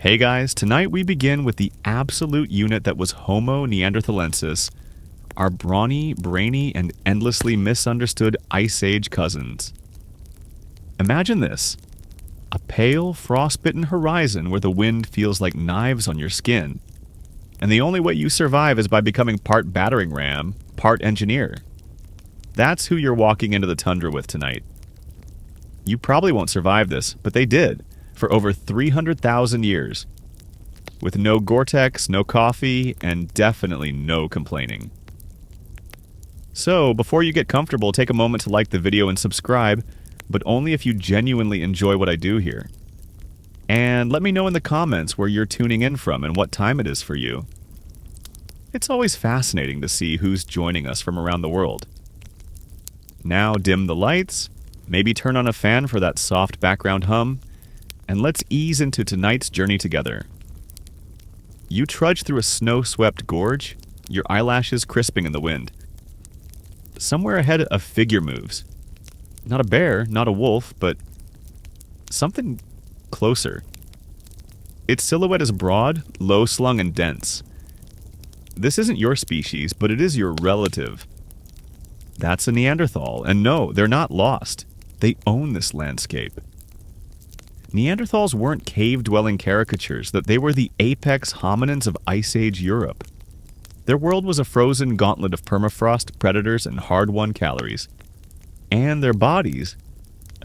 Hey guys, tonight we begin with the absolute unit that was Homo neanderthalensis, our brawny, brainy, and endlessly misunderstood Ice Age cousins. Imagine this: a pale, frostbitten horizon where the wind feels like knives on your skin, and the only way you survive is by becoming part battering ram, part engineer. That's who you're walking into the tundra with tonight. You probably won't survive this, but they did, for over 300,000 years. With no Gore-Tex, no coffee, and definitely no complaining. So, before you get comfortable, take a moment to like the video and subscribe, but only if you genuinely enjoy what I do here. And let me know in the comments where you're tuning in from and what time it is for you. It's always fascinating to see who's joining us from around the world. Now dim the lights, maybe turn on a fan for that soft background hum, and let's ease into tonight's journey together. You trudge through a snow-swept gorge, your eyelashes crisping in the wind. Somewhere ahead, a figure moves. Not a bear, not a wolf, but something closer. Its silhouette is broad, low-slung, and dense. This isn't your species, but it is your relative. That's a Neanderthal, and no, they're not lost. They own this landscape. Neanderthals weren't cave-dwelling caricatures, that they were the apex hominins of Ice Age Europe. Their world was a frozen gauntlet of permafrost, predators, and hard-won calories. And their bodies.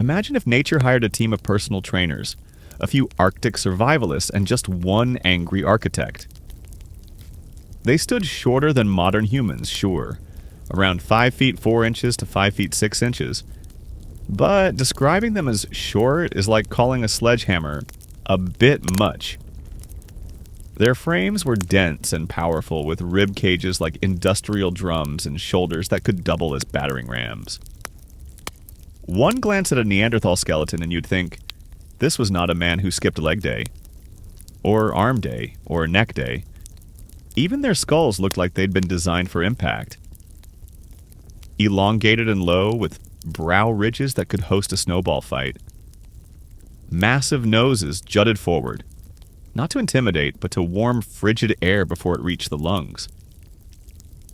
Imagine if nature hired a team of personal trainers, a few Arctic survivalists, and just one angry architect. They stood shorter than modern humans, sure, around 5 feet 4 inches to 5 feet 6 inches. But describing them as short is like calling a sledgehammer a bit much. Their frames were dense and powerful, with rib cages like industrial drums and shoulders that could double as battering rams. One glance at a Neanderthal skeleton and you'd think, this was not a man who skipped leg day, or arm day, or neck day. Even their skulls looked like they'd been designed for impact. Elongated and low, with brow ridges that could host a snowball fight. Massive noses jutted forward, not to intimidate, but to warm frigid air before it reached the lungs.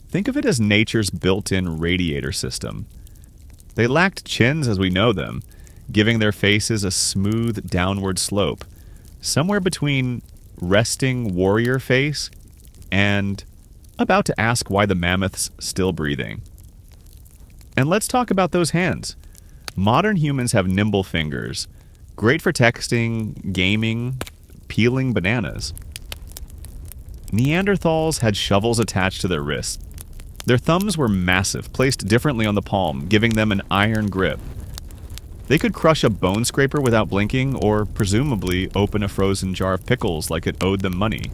Think of it as nature's built-in radiator system. They lacked chins as we know them, giving their faces a smooth downward slope, somewhere between resting warrior face and about to ask why the mammoth's still breathing. And let's talk about those hands. Modern humans have nimble fingers, great for texting, gaming, peeling bananas. Neanderthals had shovels attached to their wrists. Their thumbs were massive, placed differently on the palm, giving them an iron grip. They could crush a bone scraper without blinking, or presumably open a frozen jar of pickles like it owed them money.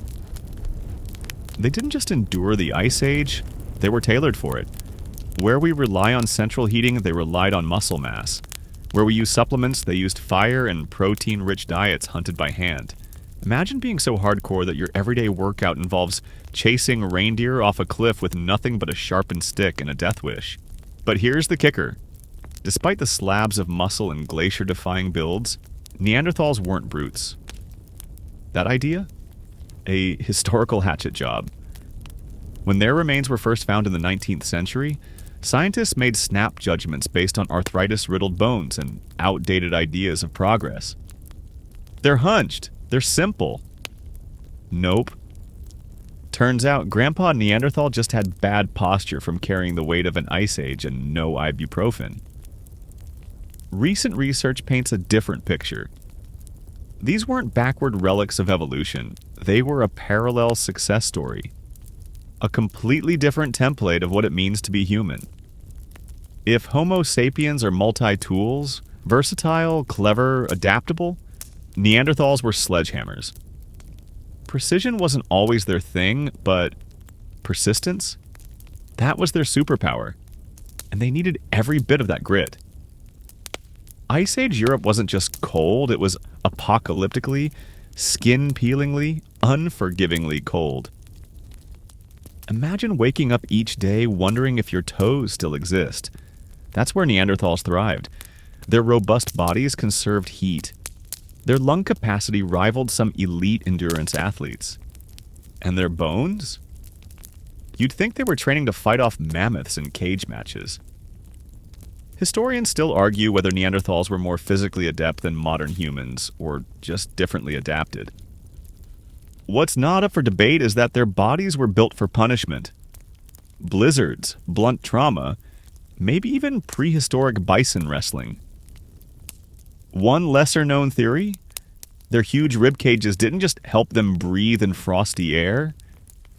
They didn't just endure the Ice Age, they were tailored for it. Where we rely on central heating, they relied on muscle mass. Where we use supplements, they used fire and protein-rich diets hunted by hand. Imagine being so hardcore that your everyday workout involves chasing reindeer off a cliff with nothing but a sharpened stick and a death wish. But here's the kicker. Despite the slabs of muscle and glacier-defying builds, Neanderthals weren't brutes. That idea? A historical hatchet job. When their remains were first found in the 19th century, scientists made snap judgments based on arthritis-riddled bones and outdated ideas of progress. They're hunched. They're simple. Nope. Turns out Grandpa Neanderthal just had bad posture from carrying the weight of an ice age and no ibuprofen. Recent research paints a different picture. These weren't backward relics of evolution. They were a parallel success story. A completely different template of what it means to be human. If Homo sapiens are multi-tools, versatile, clever, adaptable, Neanderthals were sledgehammers. Precision wasn't always their thing, but persistence? That was their superpower. And they needed every bit of that grit. Ice Age Europe wasn't just cold, it was apocalyptically, skin-peelingly, unforgivingly cold. Imagine waking up each day wondering if your toes still exist. That's where Neanderthals thrived. Their robust bodies conserved heat. Their lung capacity rivaled some elite endurance athletes. And their bones? You'd think they were training to fight off mammoths in cage matches. Historians still argue whether Neanderthals were more physically adept than modern humans, or just differently adapted. What's not up for debate is that their bodies were built for punishment. Blizzards, blunt trauma, maybe even prehistoric bison wrestling. One lesser-known theory? Their huge rib cages didn't just help them breathe in frosty air,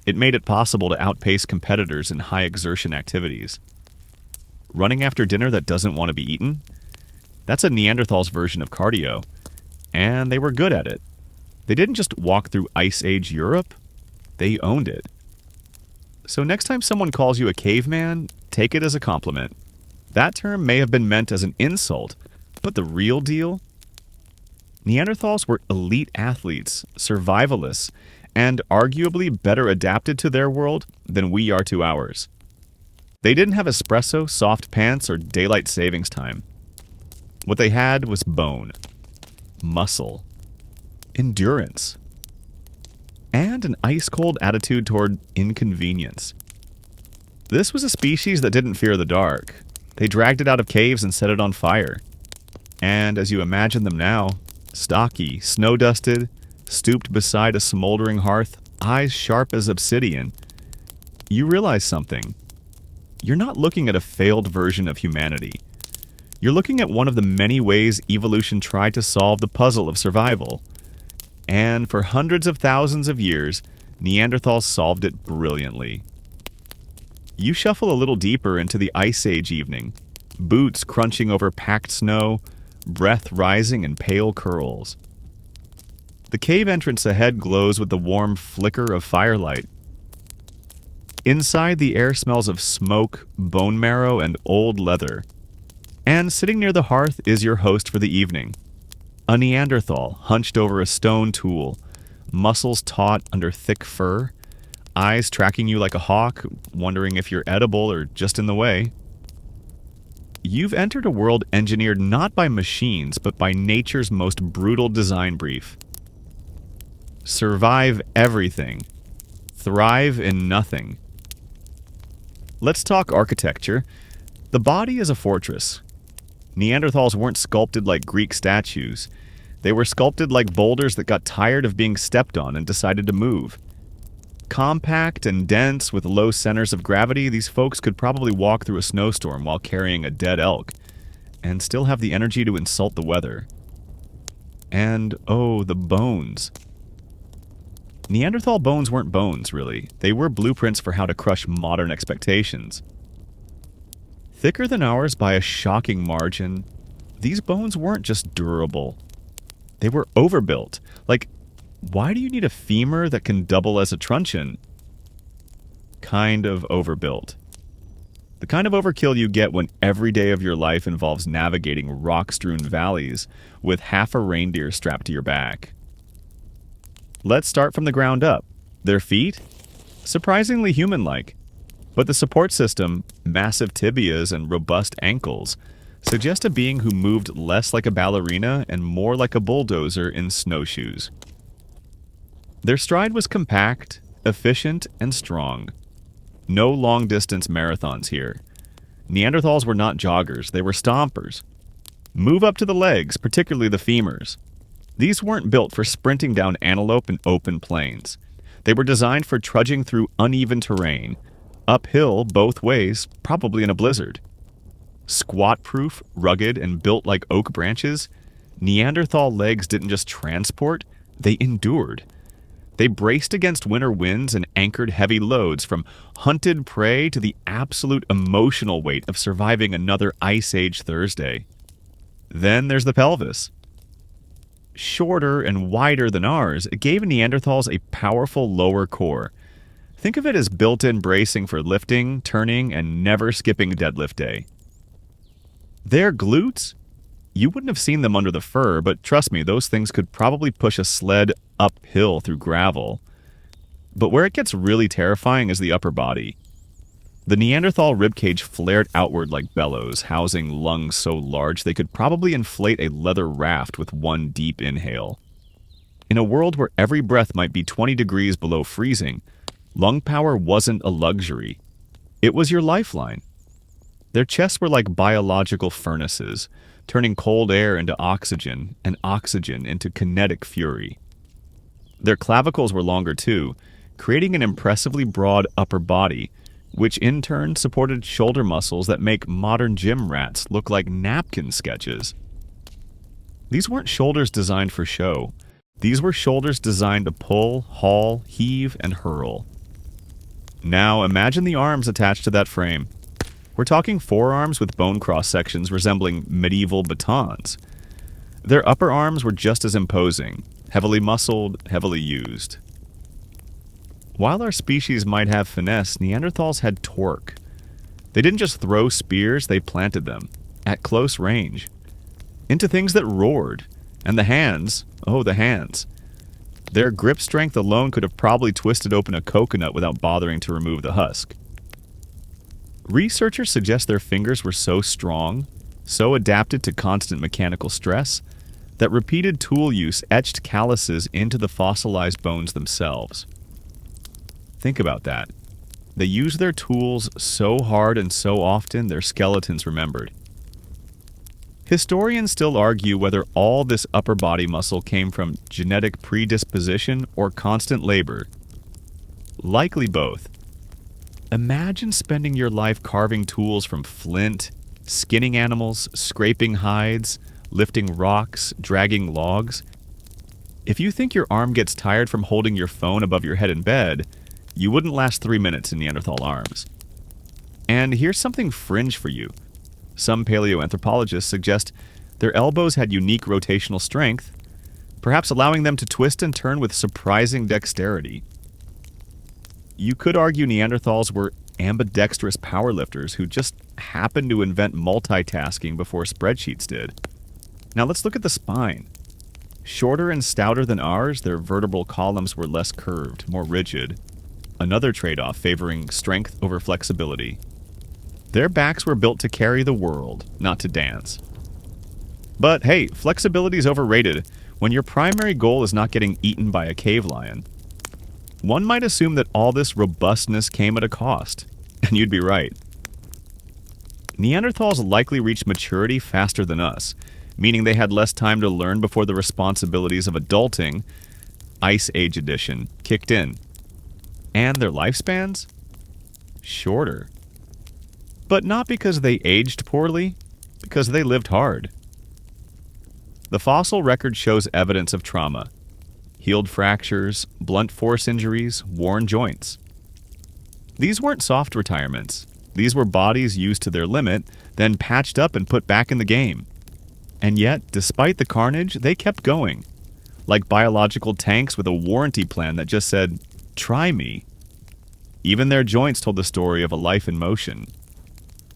it made it possible to outpace competitors in high-exertion activities. Running after dinner that doesn't want to be eaten? That's a Neanderthal's version of cardio, and they were good at it. They didn't just walk through Ice Age Europe, they owned it. So next time someone calls you a caveman, take it as a compliment. That term may have been meant as an insult, but the real deal? Neanderthals were elite athletes, survivalists, and arguably better adapted to their world than we are to ours. They didn't have espresso, soft pants, or daylight savings time. What they had was bone, muscle, endurance, and an ice-cold attitude toward inconvenience. This was a species that didn't fear the dark. They dragged it out of caves and set it on fire. And as you imagine them now, stocky, snow-dusted, stooped beside a smoldering hearth, eyes sharp as obsidian, you realize something. You're not looking at a failed version of humanity. You're looking at one of the many ways evolution tried to solve the puzzle of survival. And for hundreds of thousands of years, Neanderthals solved it brilliantly. You shuffle a little deeper into the Ice Age evening, boots crunching over packed snow, breath rising in pale curls. The cave entrance ahead glows with the warm flicker of firelight. Inside, the air smells of smoke, bone marrow, and old leather. And sitting near the hearth is your host for the evening. A Neanderthal hunched over a stone tool, muscles taut under thick fur, eyes tracking you like a hawk, wondering if you're edible or just in the way. You've entered a world engineered not by machines, but by nature's most brutal design brief. Survive everything. Thrive in nothing. Let's talk architecture. The body is a fortress. Neanderthals weren't sculpted like Greek statues. They were sculpted like boulders that got tired of being stepped on and decided to move. Compact and dense with low centers of gravity, these folks could probably walk through a snowstorm while carrying a dead elk, and still have the energy to insult the weather. And, oh, the bones. Neanderthal bones weren't bones, really. They were blueprints for how to crush modern expectations. Thicker than ours by a shocking margin, these bones weren't just durable. They were overbuilt. Like, why do you need a femur that can double as a truncheon? Kind of overbuilt. The kind of overkill you get when every day of your life involves navigating rock-strewn valleys with half a reindeer strapped to your back. Let's start from the ground up. Their feet? Surprisingly human-like. But the support system, massive tibias and robust ankles, suggest a being who moved less like a ballerina and more like a bulldozer in snowshoes. Their stride was compact, efficient, and strong. No long-distance marathons here. Neanderthals were not joggers, they were stompers. Move up to the legs, particularly the femurs. These weren't built for sprinting down antelope in open plains. They were designed for trudging through uneven terrain, uphill both ways, probably in a blizzard. Squat-proof, rugged, and built like oak branches, Neanderthal legs didn't just transport, they endured. They braced against winter winds and anchored heavy loads, from hunted prey to the absolute emotional weight of surviving another Ice Age Thursday. Then there's the pelvis. Shorter and wider than ours, it gave Neanderthals a powerful lower core. Think of it as built-in bracing for lifting, turning, and never skipping deadlift day. Their glutes? You wouldn't have seen them under the fur, but trust me, those things could probably push a sled uphill through gravel. But where it gets really terrifying is the upper body. The Neanderthal ribcage flared outward like bellows, housing lungs so large they could probably inflate a leather raft with one deep inhale. In a world where every breath might be 20 degrees below freezing, lung power wasn't a luxury. It was your lifeline. Their chests were like biological furnaces, turning cold air into oxygen and oxygen into kinetic fury. Their clavicles were longer too, creating an impressively broad upper body, which in turn supported shoulder muscles that make modern gym rats look like napkin sketches. These weren't shoulders designed for show. These were shoulders designed to pull, haul, heave, and hurl. Now imagine the arms attached to that frame. We're talking forearms with bone cross-sections resembling medieval batons. Their upper arms were just as imposing, heavily muscled, heavily used. While our species might have finesse, Neanderthals had torque. They didn't just throw spears, they planted them, at close range, into things that roared. And the hands, oh the hands. Their grip strength alone could have probably twisted open a coconut without bothering to remove the husk. Researchers suggest their fingers were so strong, so adapted to constant mechanical stress, that repeated tool use etched calluses into the fossilized bones themselves. Think about that. They used their tools so hard and so often their skeletons remembered. Historians still argue whether all this upper body muscle came from genetic predisposition or constant labor. Likely both. Imagine spending your life carving tools from flint, skinning animals, scraping hides, lifting rocks, dragging logs. If you think your arm gets tired from holding your phone above your head in bed, you wouldn't last 3 minutes in Neanderthal arms. And here's something fringe for you. Some paleoanthropologists suggest their elbows had unique rotational strength, perhaps allowing them to twist and turn with surprising dexterity. You could argue Neanderthals were ambidextrous powerlifters who just happened to invent multitasking before spreadsheets did. Now let's look at the spine. Shorter and stouter than ours, their vertebral columns were less curved, more rigid. Another trade-off favoring strength over flexibility. Their backs were built to carry the world, not to dance. But hey, flexibility is overrated when your primary goal is not getting eaten by a cave lion. One might assume that all this robustness came at a cost, and you'd be right. Neanderthals likely reached maturity faster than us, meaning they had less time to learn before the responsibilities of adulting, Ice Age edition, kicked in. And their lifespans? Shorter. But not because they aged poorly, because they lived hard. The fossil record shows evidence of trauma. Healed fractures, blunt force injuries, worn joints. These weren't soft retirements. These were bodies used to their limit, then patched up and put back in the game. And yet, despite the carnage, they kept going. Like biological tanks with a warranty plan that just said, "Try me." Even their joints told the story of a life in motion.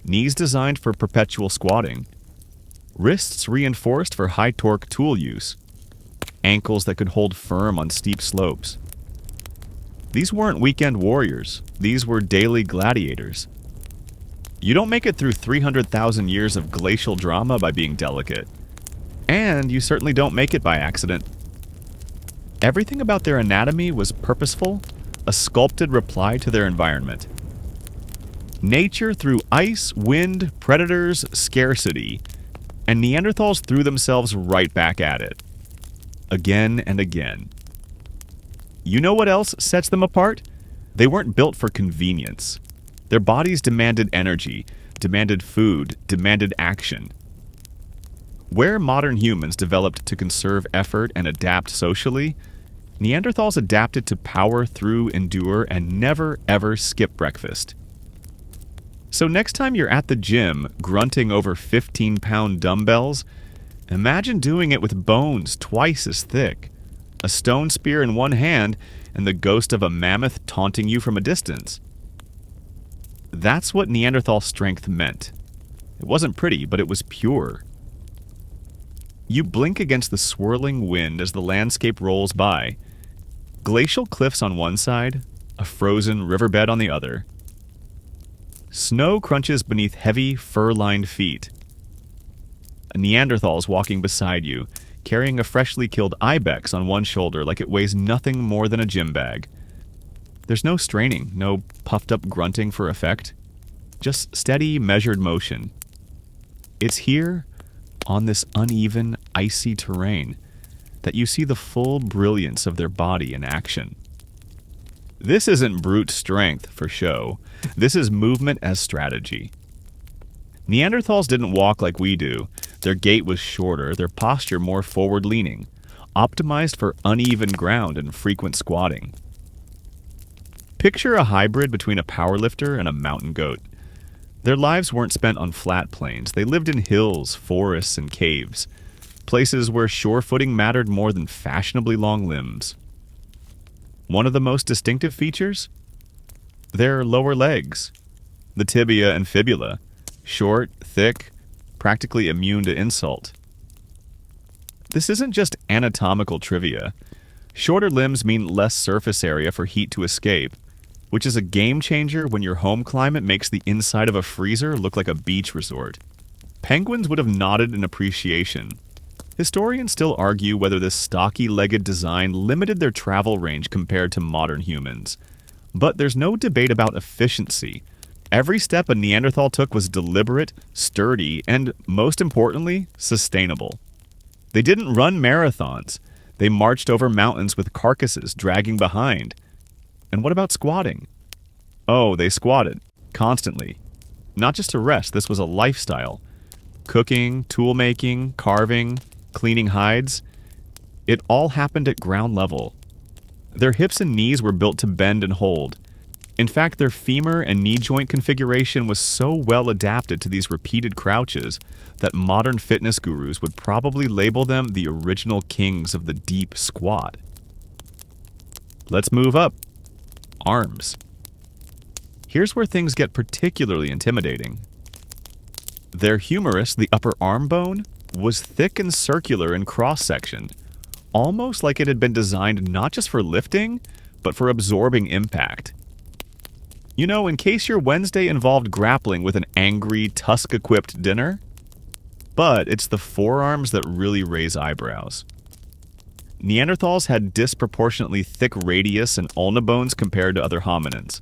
Knees designed for perpetual squatting. Wrists reinforced for high-torque tool use. Ankles that could hold firm on steep slopes. These weren't weekend warriors. These were daily gladiators. You don't make it through 300,000 years of glacial drama by being delicate. And you certainly don't make it by accident. Everything about their anatomy was purposeful, a sculpted reply to their environment. Nature threw ice, wind, predators, scarcity, and Neanderthals threw themselves right back at it. Again and again. You know what else sets them apart? They weren't built for convenience. Their bodies demanded energy, demanded food, demanded action. Where modern humans developed to conserve effort and adapt socially, Neanderthals adapted to power through, endure, and never ever skip breakfast. So next time you're at the gym grunting over 15-pound dumbbells, imagine doing it with bones twice as thick, a stone spear in one hand, and the ghost of a mammoth taunting you from a distance. That's what Neanderthal strength meant. It wasn't pretty, but it was pure. You blink against the swirling wind as the landscape rolls by. Glacial cliffs on one side, a frozen riverbed on the other. Snow crunches beneath heavy, fur-lined feet. A Neanderthal is walking beside you, carrying a freshly killed ibex on one shoulder like it weighs nothing more than a gym bag. There's no straining, no puffed-up grunting for effect. Just steady, measured motion. It's here, on this uneven, icy terrain, that you see the full brilliance of their body in action. This isn't brute strength for show. This is movement as strategy. Neanderthals didn't walk like we do. Their gait was shorter, their posture more forward-leaning, optimized for uneven ground and frequent squatting. Picture a hybrid between a powerlifter and a mountain goat. Their lives weren't spent on flat plains. They lived in hills, forests, and caves, places where shore footing mattered more than fashionably long limbs. One of the most distinctive features? Their lower legs, the tibia and fibula, short, thick, practically immune to insult. This isn't just anatomical trivia. Shorter limbs mean less surface area for heat to escape, which is a game changer when your home climate makes the inside of a freezer look like a beach resort. Penguins would have nodded in appreciation. Historians still argue whether this stocky-legged design limited their travel range compared to modern humans. But there's no debate about efficiency. Every step a Neanderthal took was deliberate, sturdy, and, most importantly, sustainable. They didn't run marathons. They marched over mountains with carcasses dragging behind. And what about squatting? Oh, they squatted. Constantly. Not just to rest, this was a lifestyle. Cooking, tool-making, carving, cleaning hides. It all happened at ground level. Their hips and knees were built to bend and hold. In fact, their femur and knee joint configuration was so well adapted to these repeated crouches that modern fitness gurus would probably label them the original kings of the deep squat. Let's move up. Arms. Here's where things get particularly intimidating. Their humerus, the upper arm bone, was thick and circular in cross-section, almost like it had been designed not just for lifting, but for absorbing impact. You know, in case your Wednesday involved grappling with an angry, tusk-equipped dinner. But it's the forearms that really raise eyebrows. Neanderthals had disproportionately thick radius and ulna bones compared to other hominins.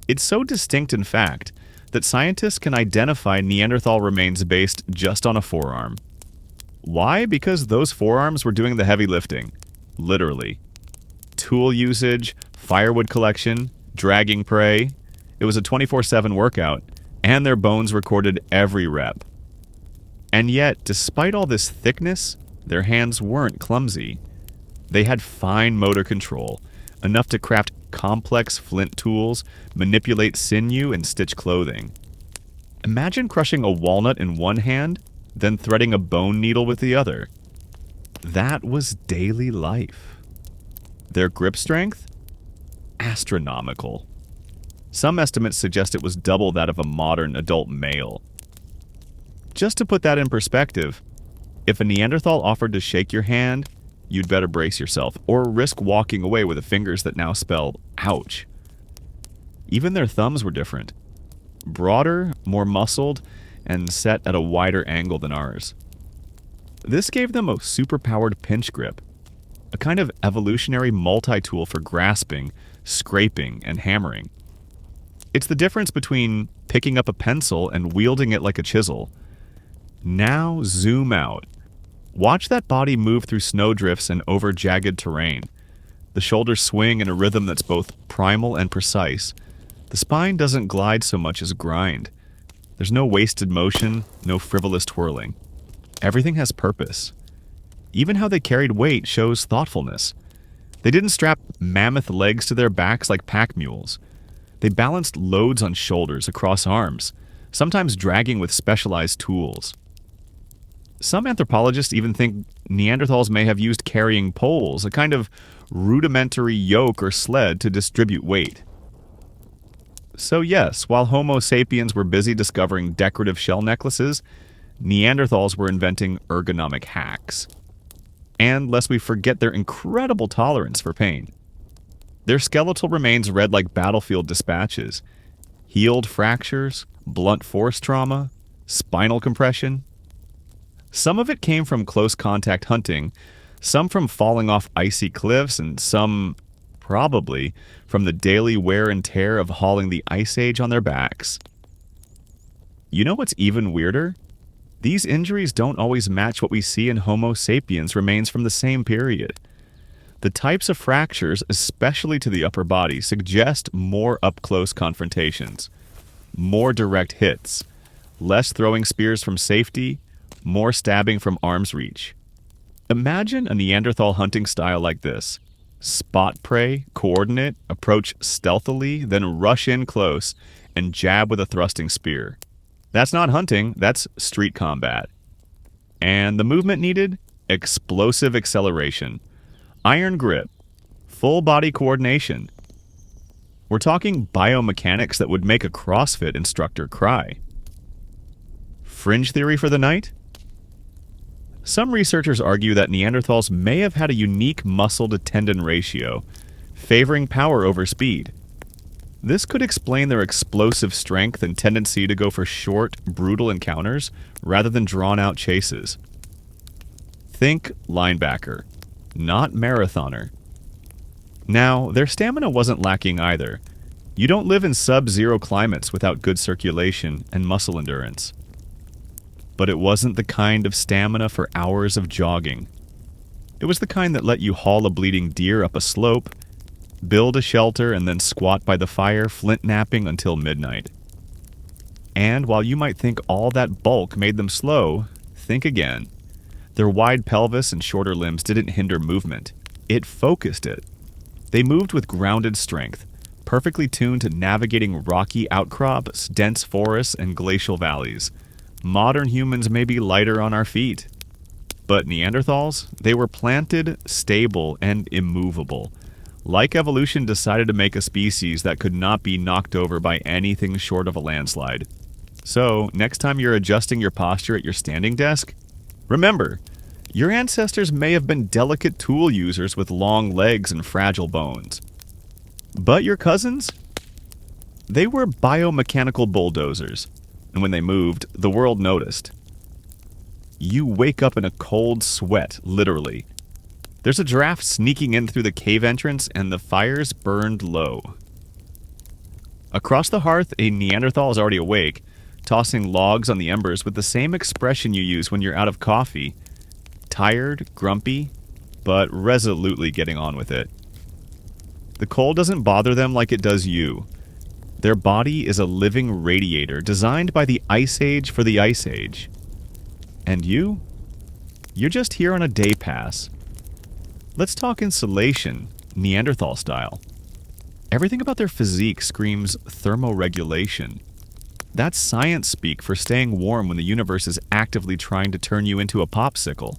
It's so distinct, in fact, that scientists can identify Neanderthal remains based just on a forearm. Why? Because those forearms were doing the heavy lifting. Literally. Tool usage, firewood collection, dragging prey. It was a 24/7 workout, and their bones recorded every rep. And yet, despite all this thickness, their hands weren't clumsy. They had fine motor control, enough to craft complex flint tools, manipulate sinew, and stitch clothing. Imagine crushing a walnut in one hand, then threading a bone needle with the other. That was daily life. Their grip strength? Astronomical. Some estimates suggest it was double that of a modern adult male. Just to put that in perspective, if a Neanderthal offered to shake your hand, you'd better brace yourself, or risk walking away with the fingers that now spell ouch. Even their thumbs were different. Broader, more muscled, and set at a wider angle than ours. This gave them a superpowered pinch grip, a kind of evolutionary multi-tool for grasping, scraping, and hammering. It's the difference between picking up a pencil and wielding it like a chisel. Now zoom out. Watch that body move through snowdrifts and over jagged terrain. The shoulders swing in a rhythm that's both primal and precise. The spine doesn't glide so much as grind. There's no wasted motion, no frivolous twirling. Everything has purpose. Even how they carried weight shows thoughtfulness. They didn't strap mammoth legs to their backs like pack mules. They balanced loads on shoulders across arms, sometimes dragging with specialized tools. Some anthropologists even think Neanderthals may have used carrying poles, a kind of rudimentary yoke or sled to distribute weight. So yes, while Homo sapiens were busy discovering decorative shell necklaces, Neanderthals were inventing ergonomic hacks. And lest we forget their incredible tolerance for pain. Their skeletal remains read like battlefield dispatches. healed fractures, blunt force trauma, spinal compression. Some of it came from close contact hunting, some from falling off icy cliffs, and some, probably, from the daily wear and tear of hauling the ice age on their backs. You know what's even weirder? These injuries don't always match what we see in Homo sapiens remains from the same period. The types of fractures, especially to the upper body, suggest more up-close confrontations, more direct hits, less throwing spears from safety, more stabbing from arm's reach. Imagine a Neanderthal hunting style like this. Spot prey, coordinate, approach stealthily, then rush in close and jab with a thrusting spear. That's not hunting, that's street combat. And the movement needed? Explosive acceleration. Iron grip. Full body coordination. We're talking biomechanics that would make a CrossFit instructor cry. Fringe theory for the night? Some researchers argue that Neanderthals may have had a unique muscle-to-tendon ratio, favoring power over speed. This could explain their explosive strength and tendency to go for short, brutal encounters rather than drawn-out chases. Think linebacker, not marathoner. Now, their stamina wasn't lacking either. You don't live in sub-zero climates without good circulation and muscle endurance. But it wasn't the kind of stamina for hours of jogging. It was the kind that let you haul a bleeding deer up a slope, build a shelter, and then squat by the fire, flint-napping until midnight. And while you might think all that bulk made them slow, think again. Their wide pelvis and shorter limbs didn't hinder movement. It focused it. They moved with grounded strength, perfectly tuned to navigating rocky outcrops, dense forests, and glacial valleys. Modern humans may be lighter on our feet. But Neanderthals, they were planted, stable, and immovable. Like evolution decided to make a species that could not be knocked over by anything short of a landslide. So, next time you're adjusting your posture at your standing desk, remember, your ancestors may have been delicate tool users with long legs and fragile bones. But your cousins? They were biomechanical bulldozers. And when they moved, the world noticed. You wake up in a cold sweat, literally. There's a draft sneaking in through the cave entrance, and the fire's burned low. Across the hearth, a Neanderthal is already awake, tossing logs on the embers with the same expression you use when you're out of coffee. Tired, grumpy, but resolutely getting on with it. The cold doesn't bother them like it does you. Their body is a living radiator designed by the Ice Age for the Ice Age. And you? You're just here on a day pass. Let's talk insulation, Neanderthal style. Everything about their physique screams thermoregulation. That's science speak for staying warm when the universe is actively trying to turn you into a popsicle.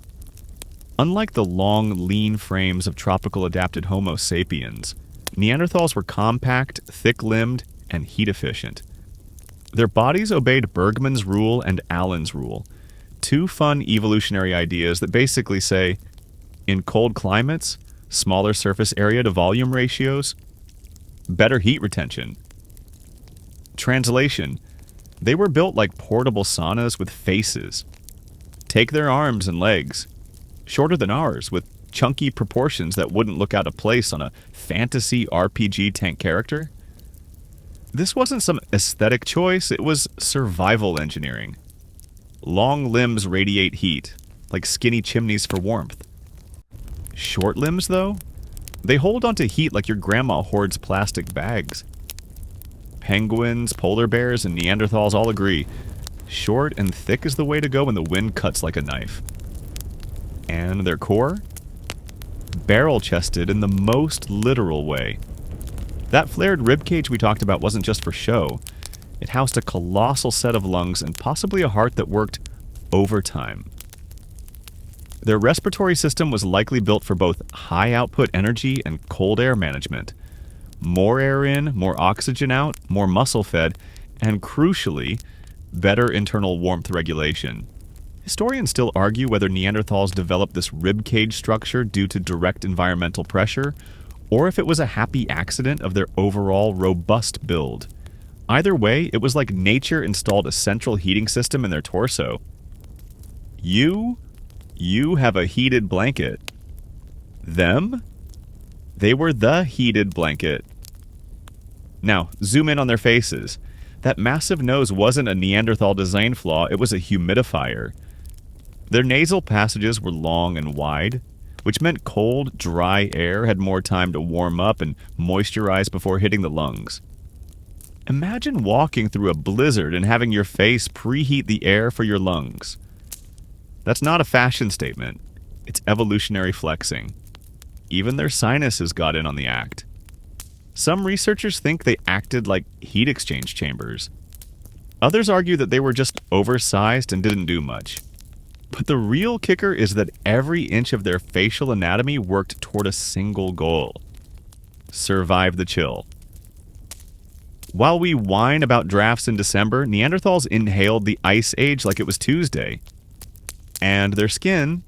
Unlike the long, lean frames of tropical adapted Homo sapiens, Neanderthals were compact, thick-limbed, and heat-efficient. Their bodies obeyed Bergmann's rule and Allen's rule, two fun evolutionary ideas that basically say, in cold climates, smaller surface area to volume ratios, better heat retention. Translation, they were built like portable saunas with faces. Take their arms and legs, shorter than ours, with chunky proportions that wouldn't look out of place on a fantasy RPG tank character. This wasn't some aesthetic choice, it was survival engineering. Long limbs radiate heat, like skinny chimneys for warmth. Short limbs, though? They hold onto heat like your grandma hoards plastic bags. Penguins, polar bears, and Neanderthals all agree. Short and thick is the way to go when the wind cuts like a knife. And their core? Barrel-chested in the most literal way. That flared ribcage we talked about wasn't just for show. It housed a colossal set of lungs and possibly a heart that worked overtime. Their respiratory system was likely built for both high-output energy and cold air management. More air in, more oxygen out, more muscle fed, and crucially, better internal warmth regulation. Historians still argue whether Neanderthals developed this ribcage structure due to direct environmental pressure, or if it was a happy accident of their overall robust build. Either way, it was like nature installed a central heating system in their torso. You have a heated blanket. Them? They were the heated blanket. Now, zoom in on their faces. That massive nose wasn't a Neanderthal design flaw, it was a humidifier. Their nasal passages were long and wide, which meant cold, dry air had more time to warm up and moisturize before hitting the lungs. Imagine walking through a blizzard and having your face preheat the air for your lungs. That's not a fashion statement. It's evolutionary flexing. Even their sinuses got in on the act. Some researchers think they acted like heat exchange chambers. Others argue that they were just oversized and didn't do much. But the real kicker is that every inch of their facial anatomy worked toward a single goal: survive the chill. While we whine about drafts in December, Neanderthals inhaled the Ice Age like it was Tuesday. And their skin,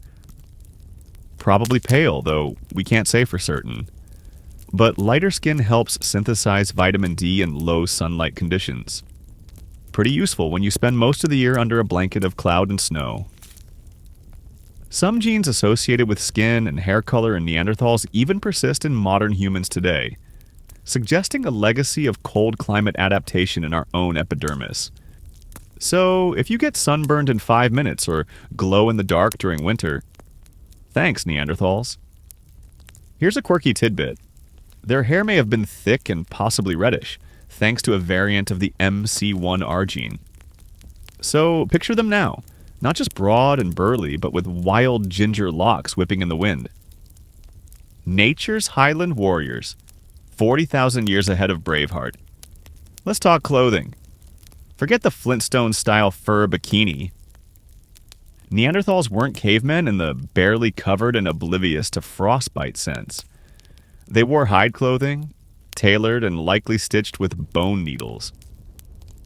probably pale, though we can't say for certain. But lighter skin helps synthesize vitamin D in low sunlight conditions. Pretty useful when you spend most of the year under a blanket of cloud and snow. Some genes associated with skin and hair color in Neanderthals even persist in modern humans today, suggesting a legacy of cold climate adaptation in our own epidermis. So, if you get sunburned in 5 minutes or glow in the dark during winter, thanks, Neanderthals. Here's a quirky tidbit. Their hair may have been thick and possibly reddish, thanks to a variant of the MC1R gene. So, picture them now, not just broad and burly, but with wild ginger locks whipping in the wind. Nature's Highland warriors, 40,000 years ahead of Braveheart. Let's talk clothing. Forget the Flintstone-style fur bikini. Neanderthals weren't cavemen in the barely covered and oblivious to frostbite sense. They wore hide clothing, tailored and likely stitched with bone needles.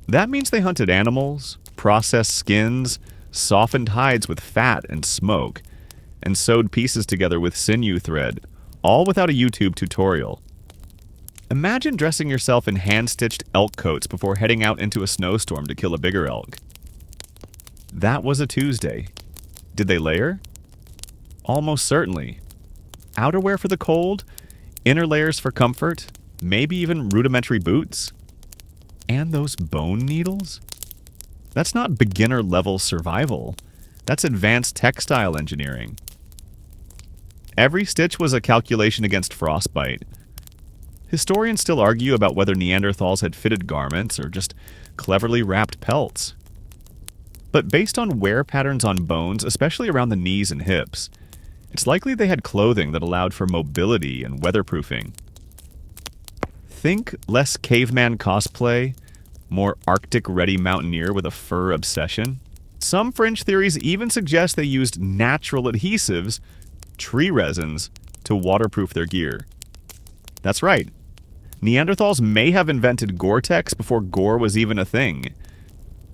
That means they hunted animals, processed skins, softened hides with fat and smoke, and sewed pieces together with sinew thread, all without a YouTube tutorial. Imagine dressing yourself in hand-stitched elk coats before heading out into a snowstorm to kill a bigger elk. That was a Tuesday. Did they layer? Almost certainly. Outerwear for the cold, inner layers for comfort, maybe even rudimentary boots. And those bone needles? That's not beginner-level survival. That's advanced textile engineering. Every stitch was a calculation against frostbite. Historians still argue about whether Neanderthals had fitted garments or just cleverly wrapped pelts. But based on wear patterns on bones, especially around the knees and hips, it's likely they had clothing that allowed for mobility and weatherproofing. Think less caveman cosplay, more Arctic-ready mountaineer with a fur obsession. Some fringe theories even suggest they used natural adhesives, tree resins, to waterproof their gear. That's right. Neanderthals may have invented Gore-Tex before gore was even a thing.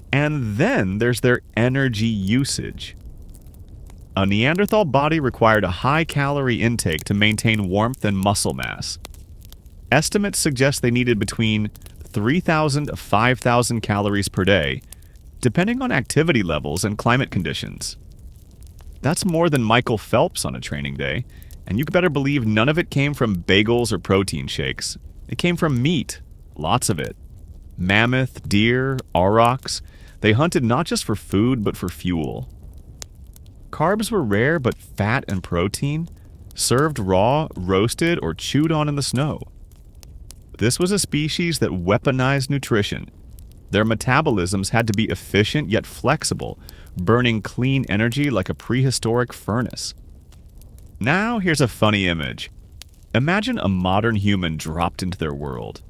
And then there's their energy usage. A Neanderthal body required a high-calorie intake to maintain warmth and muscle mass. Estimates suggest they needed between 3,000 to 5,000 calories per day, depending on activity levels and climate conditions. That's more than Michael Phelps on a training day, and you better believe none of it came from bagels or protein shakes. It came from meat, lots of it. Mammoth, deer, aurochs, they hunted not just for food, but for fuel. Carbs were rare, but fat and protein, served raw, roasted, or chewed on in the snow. This was a species that weaponized nutrition. Their metabolisms had to be efficient yet flexible, burning clean energy like a prehistoric furnace. Now here's a funny image. Imagine a modern human dropped into their world.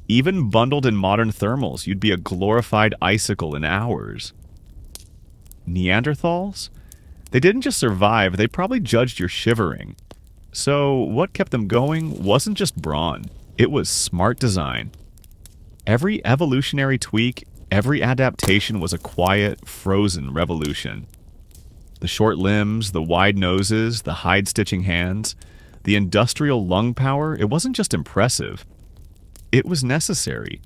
Even bundled in modern thermals, you'd be a glorified icicle in hours. Neanderthals? They didn't just survive, they probably judged your shivering. So what kept them going wasn't just brawn, it was smart design. Every evolutionary tweak, every adaptation was a quiet, frozen revolution. The short limbs, the wide noses, the hide-stitching hands, the industrial lung power, it wasn't just impressive. It was necessary.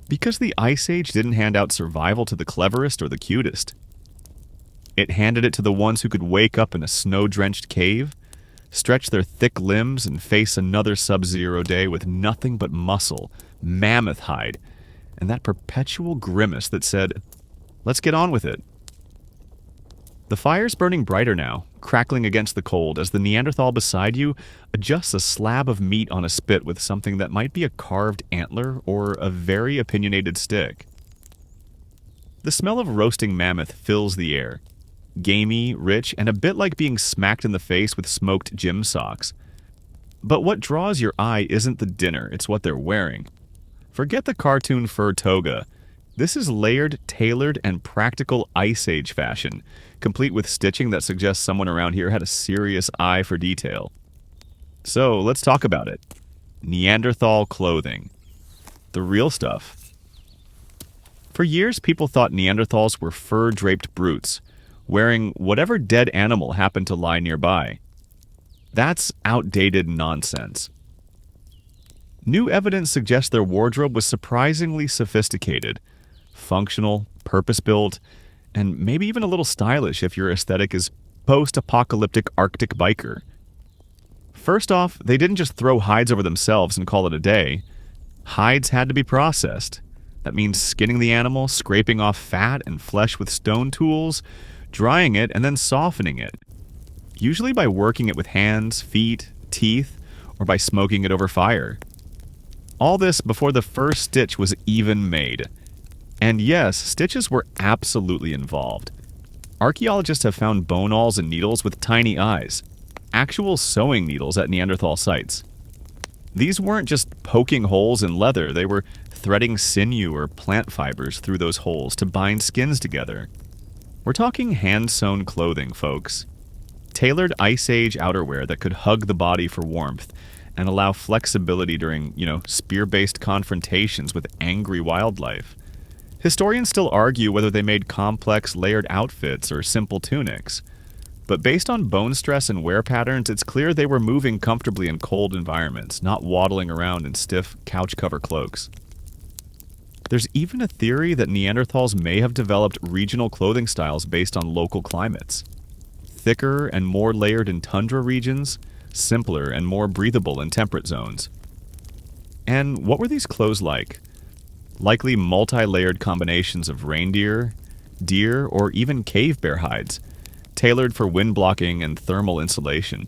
Because the Ice Age didn't hand out survival to the cleverest or the cutest. It handed it to the ones who could wake up in a snow-drenched cave, stretch their thick limbs, and face another sub-zero day with nothing but muscle, mammoth hide, and that perpetual grimace that said, "Let's get on with it." The fire's burning brighter now, crackling against the cold as the Neanderthal beside you adjusts a slab of meat on a spit with something that might be a carved antler or a very opinionated stick. The smell of roasting mammoth fills the air, gamey, rich, and a bit like being smacked in the face with smoked gym socks. But what draws your eye isn't the dinner, it's what they're wearing. Forget the cartoon fur toga. This is layered, tailored, and practical Ice Age fashion, complete with stitching that suggests someone around here had a serious eye for detail. So, let's talk about it. Neanderthal clothing. The real stuff. For years, people thought Neanderthals were fur-draped brutes, wearing whatever dead animal happened to lie nearby. That's outdated nonsense. New evidence suggests their wardrobe was surprisingly sophisticated, functional, purpose-built, and maybe even a little stylish if your aesthetic is post-apocalyptic Arctic biker. First off, they didn't just throw hides over themselves and call it a day. Hides had to be processed. That means skinning the animal, scraping off fat and flesh with stone tools, drying it, and then softening it. Usually by working it with hands, feet, teeth, or by smoking it over fire. All this before the first stitch was even made. And yes, stitches were absolutely involved. Archaeologists have found bone awls and needles with tiny eyes, actual sewing needles at Neanderthal sites. These weren't just poking holes in leather, they were threading sinew or plant fibers through those holes to bind skins together. We're talking hand-sewn clothing, folks. Tailored Ice Age outerwear that could hug the body for warmth and allow flexibility during, spear-based confrontations with angry wildlife. Historians still argue whether they made complex, layered outfits or simple tunics. But based on bone stress and wear patterns, it's clear they were moving comfortably in cold environments, not waddling around in stiff, couch-cover cloaks. There's even a theory that Neanderthals may have developed regional clothing styles based on local climates. Thicker and more layered in tundra regions, simpler and more breathable in temperate zones. And what were these clothes like? Likely multi-layered combinations of reindeer, deer, or even cave bear hides, tailored for wind blocking and thermal insulation.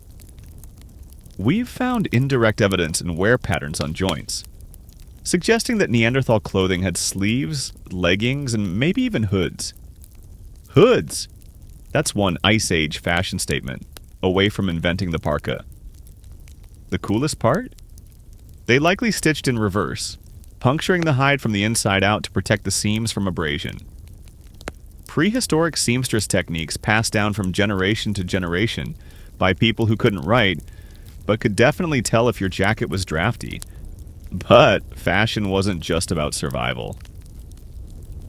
We've found indirect evidence in wear patterns on joints, suggesting that Neanderthal clothing had sleeves, leggings, and maybe even hoods. Hoods! That's one Ice Age fashion statement, away from inventing the parka. The coolest part? They likely stitched in reverse, puncturing the hide from the inside out to protect the seams from abrasion. Prehistoric seamstress techniques passed down from generation to generation by people who couldn't write, but could definitely tell if your jacket was drafty. But fashion wasn't just about survival.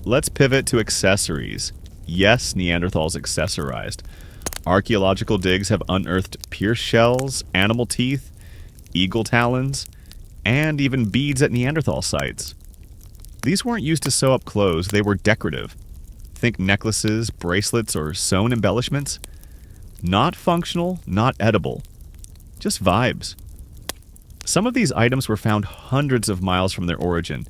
Let's pivot to accessories. Yes, Neanderthals accessorized. Archaeological digs have unearthed pierce shells, animal teeth, eagle talons, and even beads at Neanderthal sites. These weren't used to sew up clothes, they were decorative. Think necklaces, bracelets, or sewn embellishments. Not functional, not edible. Just vibes. Some of these items were found hundreds of miles from their origin,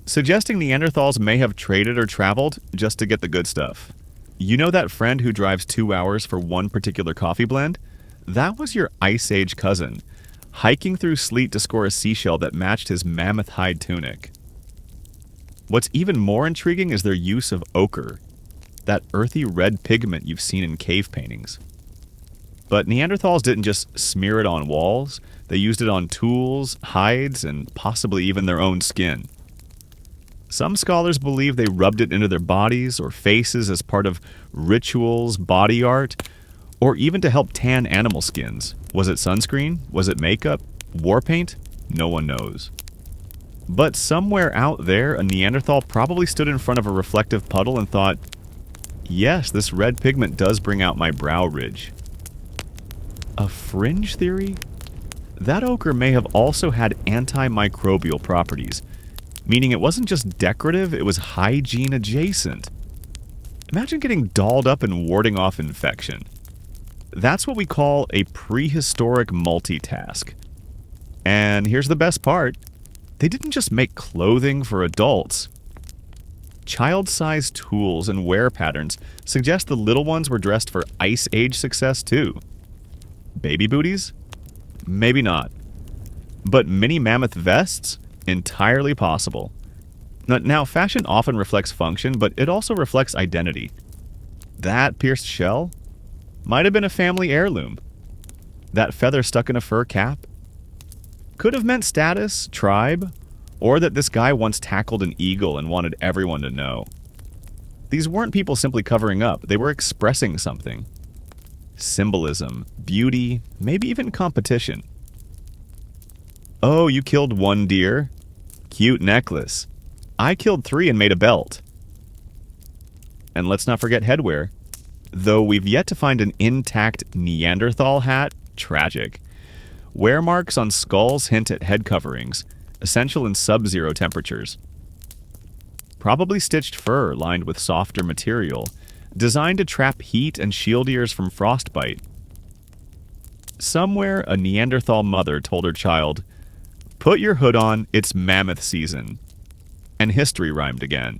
suggesting Neanderthals may have traded or traveled just to get the good stuff. You know that friend who drives 2 hours for one particular coffee blend? That was your Ice Age cousin, hiking through sleet to score a seashell that matched his mammoth hide tunic. What's even more intriguing is their use of ochre, that earthy red pigment you've seen in cave paintings. But Neanderthals didn't just smear it on walls, they used it on tools, hides, and possibly even their own skin. Some scholars believe they rubbed it into their bodies or faces as part of rituals, body art, or even to help tan animal skins. Was it sunscreen? Was it makeup? War paint? No one knows. But somewhere out there, a Neanderthal probably stood in front of a reflective puddle and thought, yes, this red pigment does bring out my brow ridge. A fringe theory? That ochre may have also had antimicrobial properties. meaning it wasn't just decorative, it was hygiene adjacent. Imagine getting dolled up and warding off infection. That's what we call a prehistoric multitask. And here's the best part. They didn't just make clothing for adults. Child-sized tools and wear patterns suggest the little ones were dressed for Ice Age success too. Baby booties? Maybe not. But mini mammoth vests? Entirely possible. Now, fashion often reflects function, but it also reflects identity. That pierced shell might have been a family heirloom. That feather stuck in a fur cap could have meant status, tribe, or that this guy once tackled an eagle and wanted everyone to know. These weren't people simply covering up, they were expressing something. Symbolism, beauty, maybe even competition. Oh, you killed one deer? Cute necklace. I killed 3 and made a belt. And let's not forget headwear. Though we've yet to find an intact Neanderthal hat, tragic. Wear marks on skulls hint at head coverings, essential in sub-zero temperatures. Probably stitched fur lined with softer material, designed to trap heat and shield ears from frostbite. Somewhere, a Neanderthal mother told her child, "Put your hood on, it's mammoth season." And history rhymed again.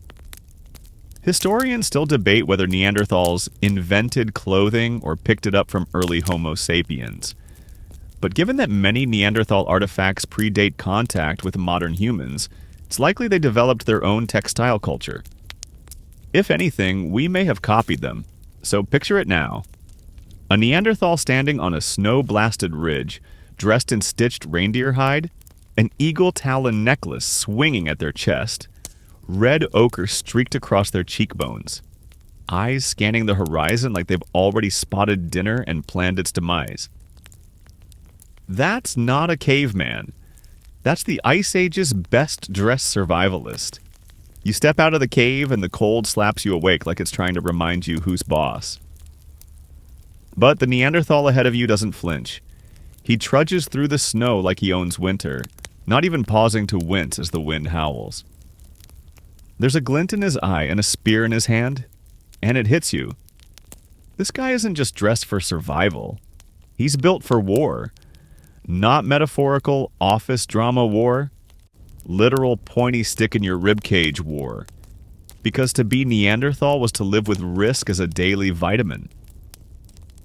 Historians still debate whether Neanderthals invented clothing or picked it up from early Homo sapiens. But given that many Neanderthal artifacts predate contact with modern humans, it's likely they developed their own textile culture. If anything, we may have copied them. So picture it now. A Neanderthal standing on a snow-blasted ridge, dressed in stitched reindeer hide, an eagle talon necklace swinging at their chest, red ochre streaked across their cheekbones, eyes scanning the horizon like they've already spotted dinner and planned its demise. That's not a caveman. That's the Ice Age's best-dressed survivalist. You step out of the cave and the cold slaps you awake like it's trying to remind you who's boss. But the Neanderthal ahead of you doesn't flinch. He trudges through the snow like he owns winter, not even pausing to wince as the wind howls. There's a glint in his eye and a spear in his hand, and it hits you. This guy isn't just dressed for survival. He's built for war. Not metaphorical office drama war, literal pointy stick in your ribcage war. Because to be Neanderthal was to live with risk as a daily vitamin.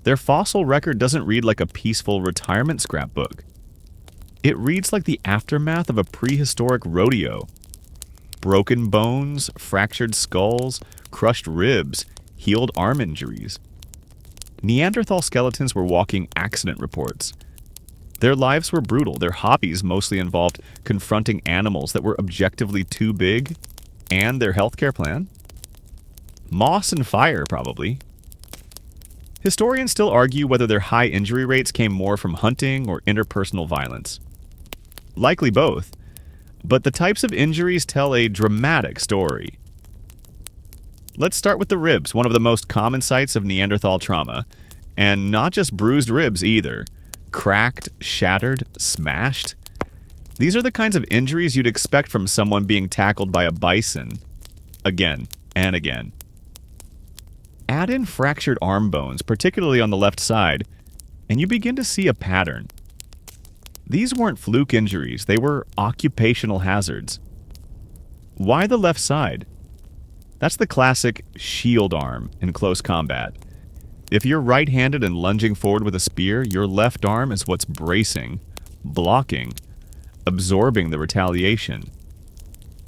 Their fossil record doesn't read like a peaceful retirement scrapbook. It reads like the aftermath of a prehistoric rodeo. Broken bones, fractured skulls, crushed ribs, healed arm injuries. Neanderthal skeletons were walking accident reports. Their lives were brutal. Their hobbies mostly involved confronting animals that were objectively too big, and their healthcare plan? Moss and fire, probably. Historians still argue whether their high injury rates came more from hunting or interpersonal violence. Likely both, but the types of injuries tell a dramatic story. Let's start with the ribs, one of the most common sites of Neanderthal trauma, and not just bruised ribs either. Cracked, shattered, smashed. These are the kinds of injuries you'd expect from someone being tackled by a bison. Again and again. Add in fractured arm bones, particularly on the left side, and you begin to see a pattern. These weren't fluke injuries, they were occupational hazards. Why the left side? That's the classic shield arm in close combat. If you're right-handed and lunging forward with a spear, your left arm is what's bracing, blocking, absorbing the retaliation.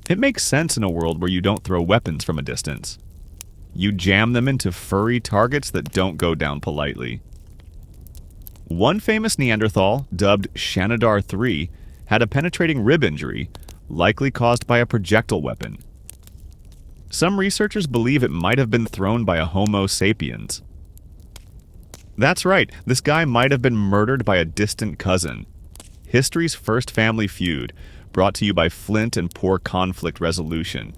It makes sense in a world where you don't throw weapons from a distance. You jam them into furry targets that don't go down politely. One famous Neanderthal, dubbed Shanidar III, had a penetrating rib injury, likely caused by a projectile weapon. Some researchers believe it might have been thrown by a Homo sapiens. That's right, this guy might have been murdered by a distant cousin. History's first family feud, brought to you by Flint and poor conflict resolution.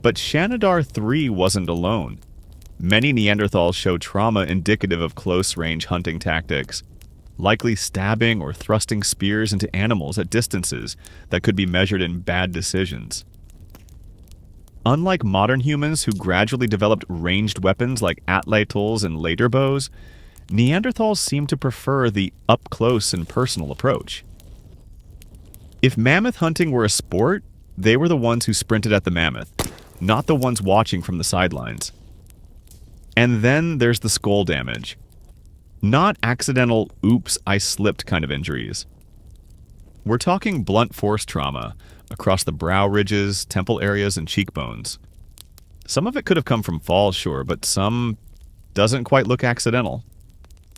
But Shanidar III wasn't alone. Many Neanderthals show trauma indicative of close-range hunting tactics. likely stabbing or thrusting spears into animals at distances that could be measured in bad decisions. Unlike modern humans who gradually developed ranged weapons like atlatls and later bows, Neanderthals seemed to prefer the up-close and personal approach. If mammoth hunting were a sport, they were the ones who sprinted at the mammoth, not the ones watching from the sidelines. And then there's the skull damage. Not accidental, oops, I slipped kind of injuries. We're talking blunt force trauma across the brow ridges, temple areas, and cheekbones. Some of it could have come from falls, sure, but some doesn't quite look accidental.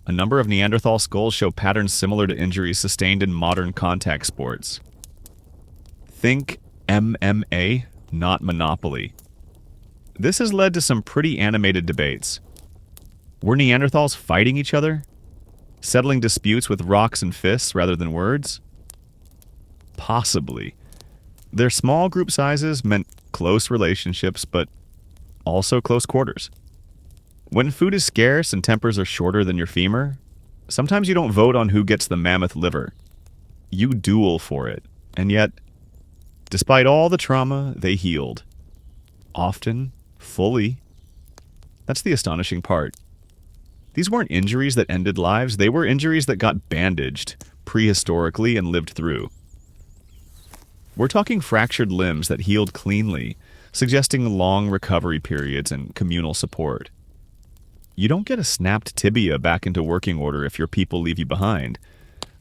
A number of Neanderthal skulls show patterns similar to injuries sustained in modern contact sports. Think MMA, not Monopoly. This has led to some pretty animated debates. Were Neanderthals fighting each other? Settling disputes with rocks and fists rather than words? Possibly. Their small group sizes meant close relationships, but also close quarters. When food is scarce and tempers are shorter than your femur, sometimes you don't vote on who gets the mammoth liver. You duel for it. And yet, despite all the trauma, they healed. Often, fully. That's the astonishing part. These weren't injuries that ended lives, they were injuries that got bandaged prehistorically and lived through. We're talking fractured limbs that healed cleanly, suggesting long recovery periods and communal support. You don't get a snapped tibia back into working order if your people leave you behind.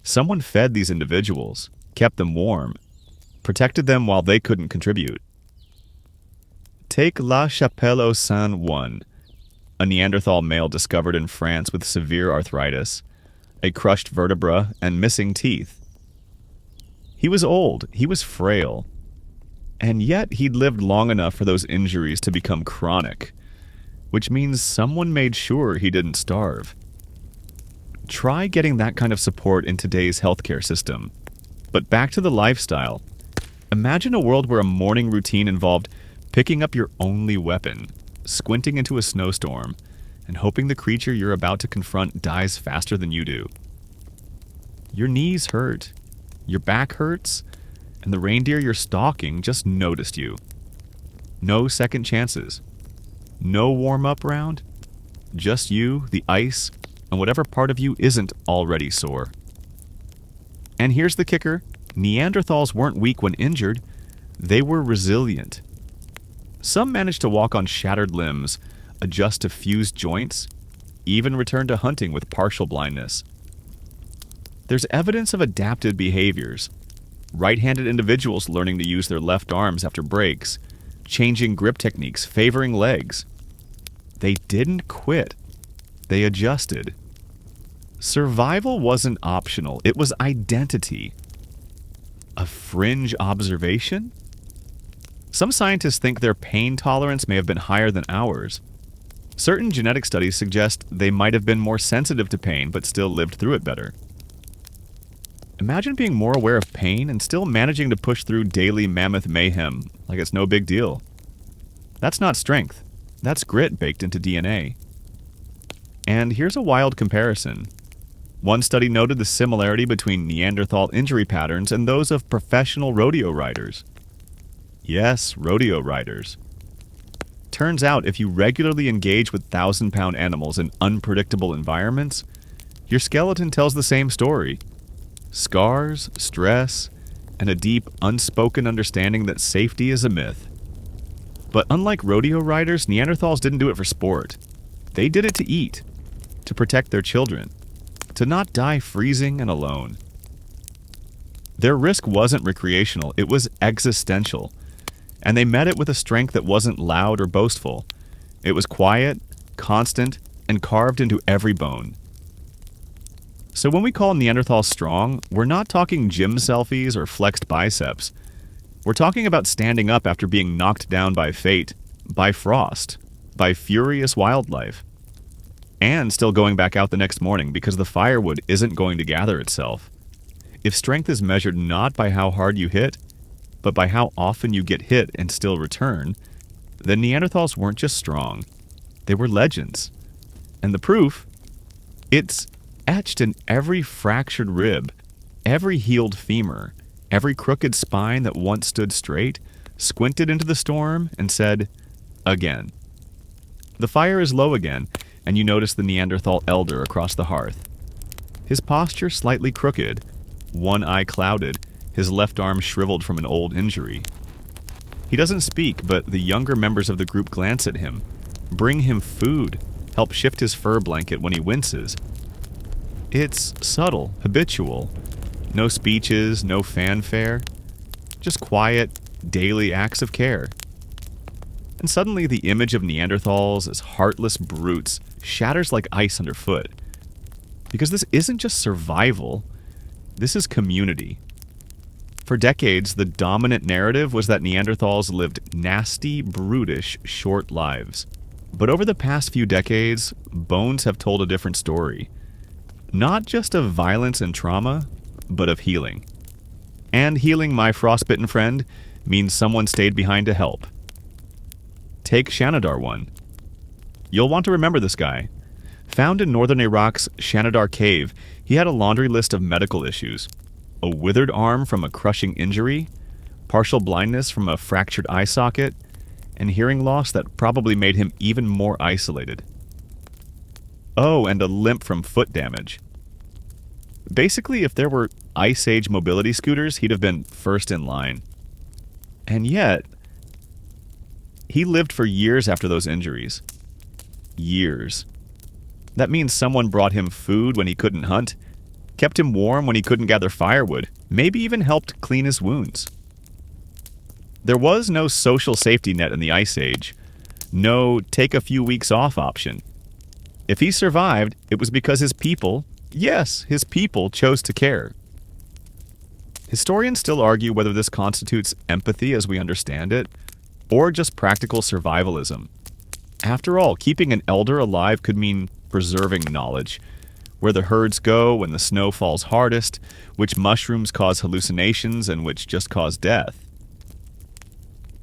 Someone fed these individuals, kept them warm, protected them while they couldn't contribute. Take La Chapelle au Sein 1, a Neanderthal male discovered in France with severe arthritis, a crushed vertebra, and missing teeth. He was old, he was frail, and yet he'd lived long enough for those injuries to become chronic, which means someone made sure he didn't starve. Try getting that kind of support in today's healthcare system. But back to the lifestyle. Imagine a world where a morning routine involved picking up your only weapon, squinting into a snowstorm, and hoping the creature you're about to confront dies faster than you do. Your knees hurt, your back hurts, and the reindeer you're stalking just noticed you. No second chances. No warm-up round. Just you, the ice, and whatever part of you isn't already sore. And here's the kicker. Neanderthals weren't weak when injured. They were resilient. Some managed to walk on shattered limbs, adjust to fused joints, even return to hunting with partial blindness. There's evidence of adapted behaviors. Right-handed individuals learning to use their left arms after breaks, changing grip techniques, favoring legs. They didn't quit. They adjusted. Survival wasn't optional. It was identity. A fringe observation? Some scientists think their pain tolerance may have been higher than ours. Certain genetic studies suggest they might have been more sensitive to pain but still lived through it better. Imagine being more aware of pain and still managing to push through daily mammoth mayhem like it's no big deal. That's not strength. That's grit baked into DNA. And here's a wild comparison. One study noted the similarity between Neanderthal injury patterns and those of professional rodeo riders. Yes, rodeo riders. Turns out if you regularly engage with 1,000-pound animals in unpredictable environments, your skeleton tells the same story. Scars, stress, and a deep, unspoken understanding that safety is a myth. But unlike rodeo riders, Neanderthals didn't do it for sport. They did it to eat, to protect their children, to not die freezing and alone. Their risk wasn't recreational, it was existential. And they met it with a strength that wasn't loud or boastful. It was quiet, constant, and carved into every bone. So when we call Neanderthals strong, we're not talking gym selfies or flexed biceps. We're talking about standing up after being knocked down by fate, by frost, by furious wildlife. And still going back out the next morning because the firewood isn't going to gather itself. If strength is measured not by how hard you hit, but by how often you get hit and still return, then Neanderthals weren't just strong. They were legends. And the proof? It's etched in every fractured rib, every healed femur, every crooked spine that once stood straight, squinted into the storm and said, again. The fire is low again, and you notice the Neanderthal elder across the hearth. His posture slightly crooked, one eye clouded, his left arm shriveled from an old injury. He doesn't speak, but the younger members of the group glance at him, bring him food, help shift his fur blanket when he winces. It's subtle, habitual. No speeches, no fanfare. Just quiet, daily acts of care. And suddenly the image of Neanderthals as heartless brutes shatters like ice underfoot. Because this isn't just survival, this is community. For decades, the dominant narrative was that Neanderthals lived nasty, brutish, short lives. But over the past few decades, bones have told a different story. Not just of violence and trauma, but of healing. And healing, my frostbitten friend, means someone stayed behind to help. Take Shanidar 1. You'll want to remember this guy. Found in northern Iraq's Shanidar cave, he had a laundry list of medical issues. A withered arm from a crushing injury, partial blindness from a fractured eye socket, and hearing loss that probably made him even more isolated. Oh, and a limp from foot damage. Basically, if there were Ice Age mobility scooters, he'd have been first in line. And yet, he lived for years after those injuries. Years. That means someone brought him food when he couldn't hunt, kept him warm when he couldn't gather firewood, maybe even helped clean his wounds. There was no social safety net in the Ice Age, no take a few weeks off option. If he survived, it was because his people, yes, his people, chose to care. Historians still argue whether this constitutes empathy as we understand it, or just practical survivalism. After all, keeping an elder alive could mean preserving knowledge, where the herds go when the snow falls hardest, which mushrooms cause hallucinations and which just cause death.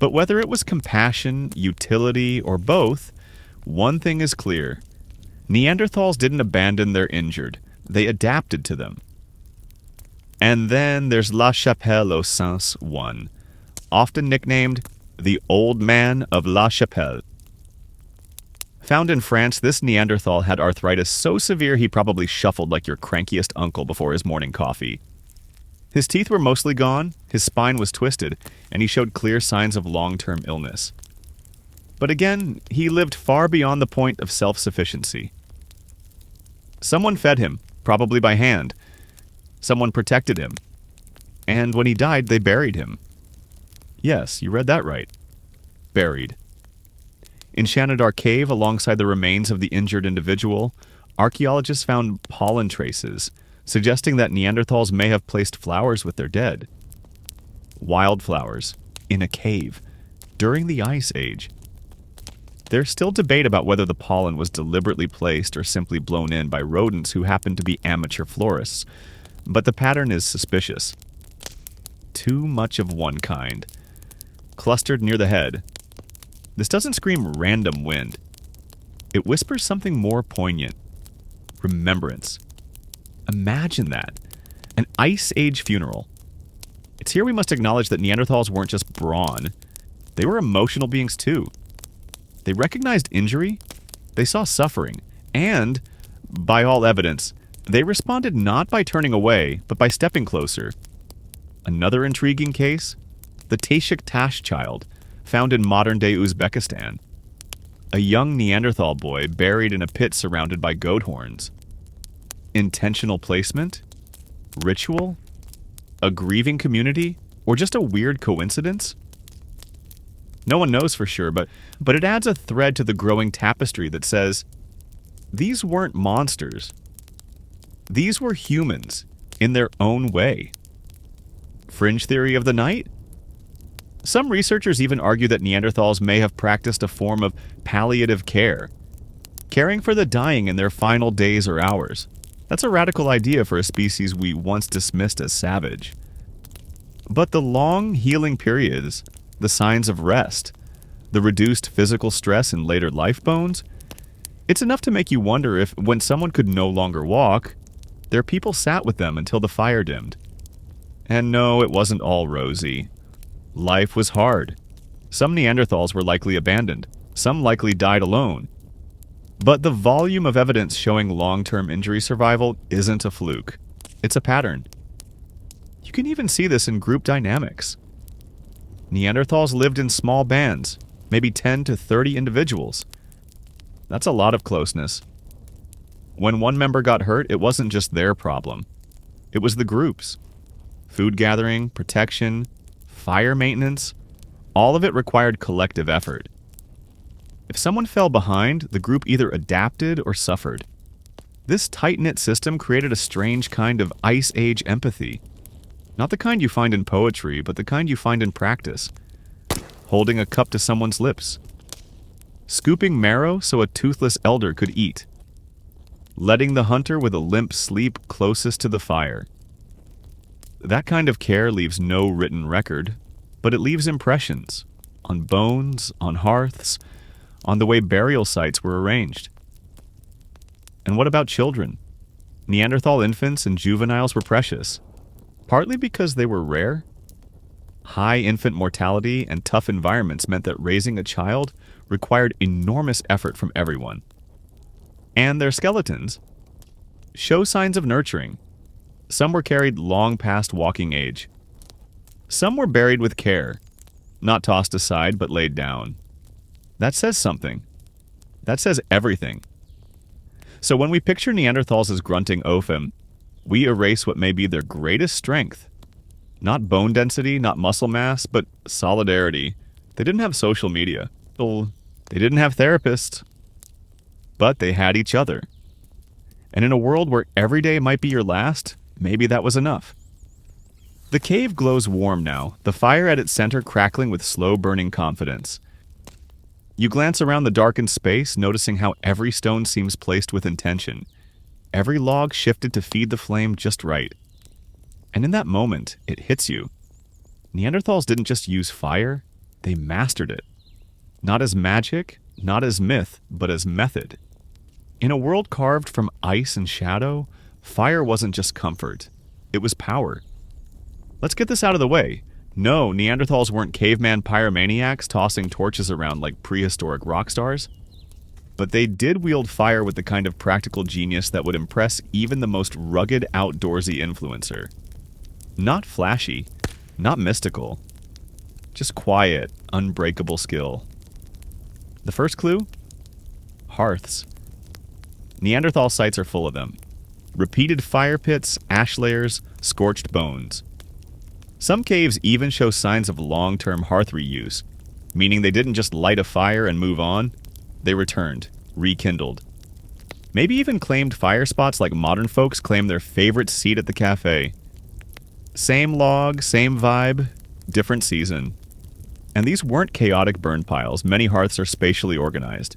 But whether it was compassion, utility, or both, one thing is clear. Neanderthals didn't abandon their injured. They adapted to them. And then there's La Chapelle aux Saints 1, often nicknamed the Old Man of La Chapelle. Found in France, this Neanderthal had arthritis so severe he probably shuffled like your crankiest uncle before his morning coffee. His teeth were mostly gone, his spine was twisted, and he showed clear signs of long-term illness. But again, he lived far beyond the point of self-sufficiency. Someone fed him, probably by hand. Someone protected him. And when he died, they buried him. Yes, you read that right. Buried. In Shanidar Cave, alongside the remains of the injured individual, archaeologists found pollen traces, suggesting that Neanderthals may have placed flowers with their dead. Wildflowers, in a cave, during the Ice Age. There's still debate about whether the pollen was deliberately placed or simply blown in by rodents who happened to be amateur florists, but the pattern is suspicious. Too much of one kind. Clustered near the head. This doesn't scream random wind. It whispers something more poignant. Remembrance. Imagine that. An Ice Age funeral. It's here we must acknowledge that Neanderthals weren't just brawn. They were emotional beings too. They recognized injury, they saw suffering, and, by all evidence, they responded not by turning away, but by stepping closer. Another intriguing case? The Tashik Tash child, found in modern-day Uzbekistan. A young Neanderthal boy buried in a pit surrounded by goat horns. Intentional placement? Ritual? A grieving community? Or just a weird coincidence? No one knows for sure, but it adds a thread to the growing tapestry that says, these weren't monsters. These were humans, in their own way. Fringe theory of the night? Some researchers even argue that Neanderthals may have practiced a form of palliative care, caring for the dying in their final days or hours. That's a radical idea for a species we once dismissed as savage. But the long healing periods, the signs of rest, the reduced physical stress in later life bones, it's enough to make you wonder if, when someone could no longer walk, Their people sat with them until the fire dimmed. And no, it wasn't all rosy. Life was hard. Some Neanderthals were likely abandoned. Some likely died alone. But the volume of evidence showing long-term injury survival isn't a fluke. It's a pattern. You can even see this in group dynamics. Neanderthals lived in small bands, maybe 10 to 30 individuals. That's a lot of closeness. When one member got hurt, it wasn't just their problem. It was the group's. Food gathering, protection, fire maintenance, all of it required collective effort. If someone fell behind, the group either adapted or suffered. This tight-knit system created a strange kind of Ice Age empathy. Not the kind you find in poetry, but the kind you find in practice. Holding a cup to someone's lips. Scooping marrow so a toothless elder could eat. Letting the hunter with a limp sleep closest to the fire. That kind of care leaves no written record, but it leaves impressions. On bones, on hearths, on the way burial sites were arranged. And what about children? Neanderthal infants and juveniles were precious. Partly because they were rare. High infant mortality and tough environments meant that raising a child required enormous effort from everyone. And their skeletons show signs of nurturing. Some were carried long past walking age. Some were buried with care, not tossed aside but laid down. That says something. That says everything. So when we picture Neanderthals as grunting oafim, we erase what may be their greatest strength. Not bone density, not muscle mass, but solidarity. They didn't have social media. Well, they didn't have therapists. But they had each other. And in a world where every day might be your last, maybe that was enough. The cave glows warm now, the fire at its center crackling with slow-burning confidence. You glance around the darkened space, noticing how every stone seems placed with intention. Every log shifted to feed the flame just right. And in that moment, it hits you. Neanderthals didn't just use fire, they mastered it. Not as magic, not as myth, but as method. In a world carved from ice and shadow, fire wasn't just comfort. It was power. Let's get this out of the way. No, Neanderthals weren't caveman pyromaniacs tossing torches around like prehistoric rock stars. But they did wield fire with the kind of practical genius that would impress even the most rugged outdoorsy influencer. Not flashy, not mystical. Just quiet, unbreakable skill. The first clue? Hearths. Neanderthal sites are full of them. Repeated fire pits, ash layers, scorched bones. Some caves even show signs of long-term hearth reuse, meaning they didn't just light a fire and move on. They returned, rekindled. Maybe even claimed fire spots like modern folks claim their favorite seat at the cafe. Same log, same vibe, different season. And these weren't chaotic burn piles. Many hearths are spatially organized.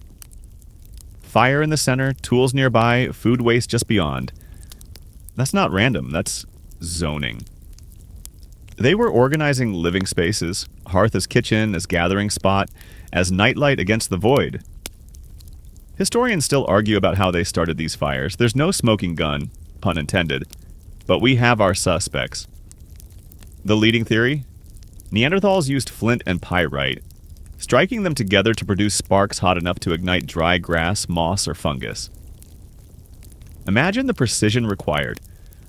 Fire in the center, tools nearby, food waste just beyond. That's not random, that's zoning. They were organizing living spaces, hearth as kitchen, as gathering spot, as nightlight against the void. Historians still argue about how they started these fires. There's no smoking gun, pun intended, but we have our suspects. The leading theory? Neanderthals used flint and pyrite, striking them together to produce sparks hot enough to ignite dry grass, moss, or fungus. Imagine the precision required.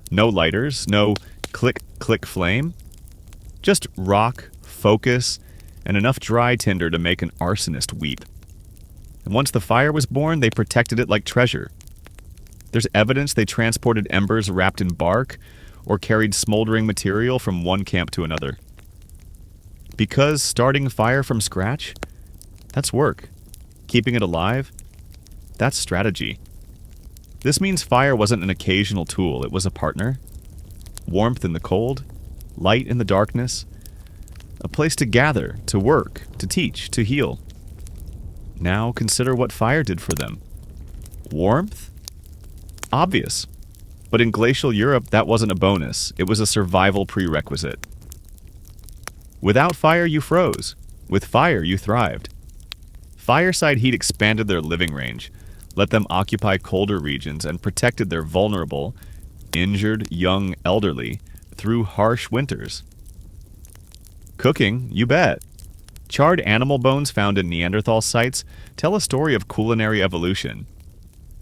No lighters, no click-click flame. Just rock, focus, and enough dry tinder to make an arsonist weep. And once the fire was born, they protected it like treasure. There's evidence they transported embers wrapped in bark or carried smoldering material from one camp to another. Because starting fire from scratch, that's work. Keeping it alive, that's strategy. This means fire wasn't an occasional tool, it was a partner. Warmth in the cold, light in the darkness, a place to gather, to work, to teach, to heal. Now consider what fire did for them. Warmth? Obvious. But in glacial Europe, that wasn't a bonus. It was a survival prerequisite. Without fire, you froze. With fire, you thrived. Fireside heat expanded their living range, let them occupy colder regions, and protected their vulnerable, injured, young, elderly, through harsh winters. Cooking, you bet. Charred animal bones found in Neanderthal sites tell a story of culinary evolution.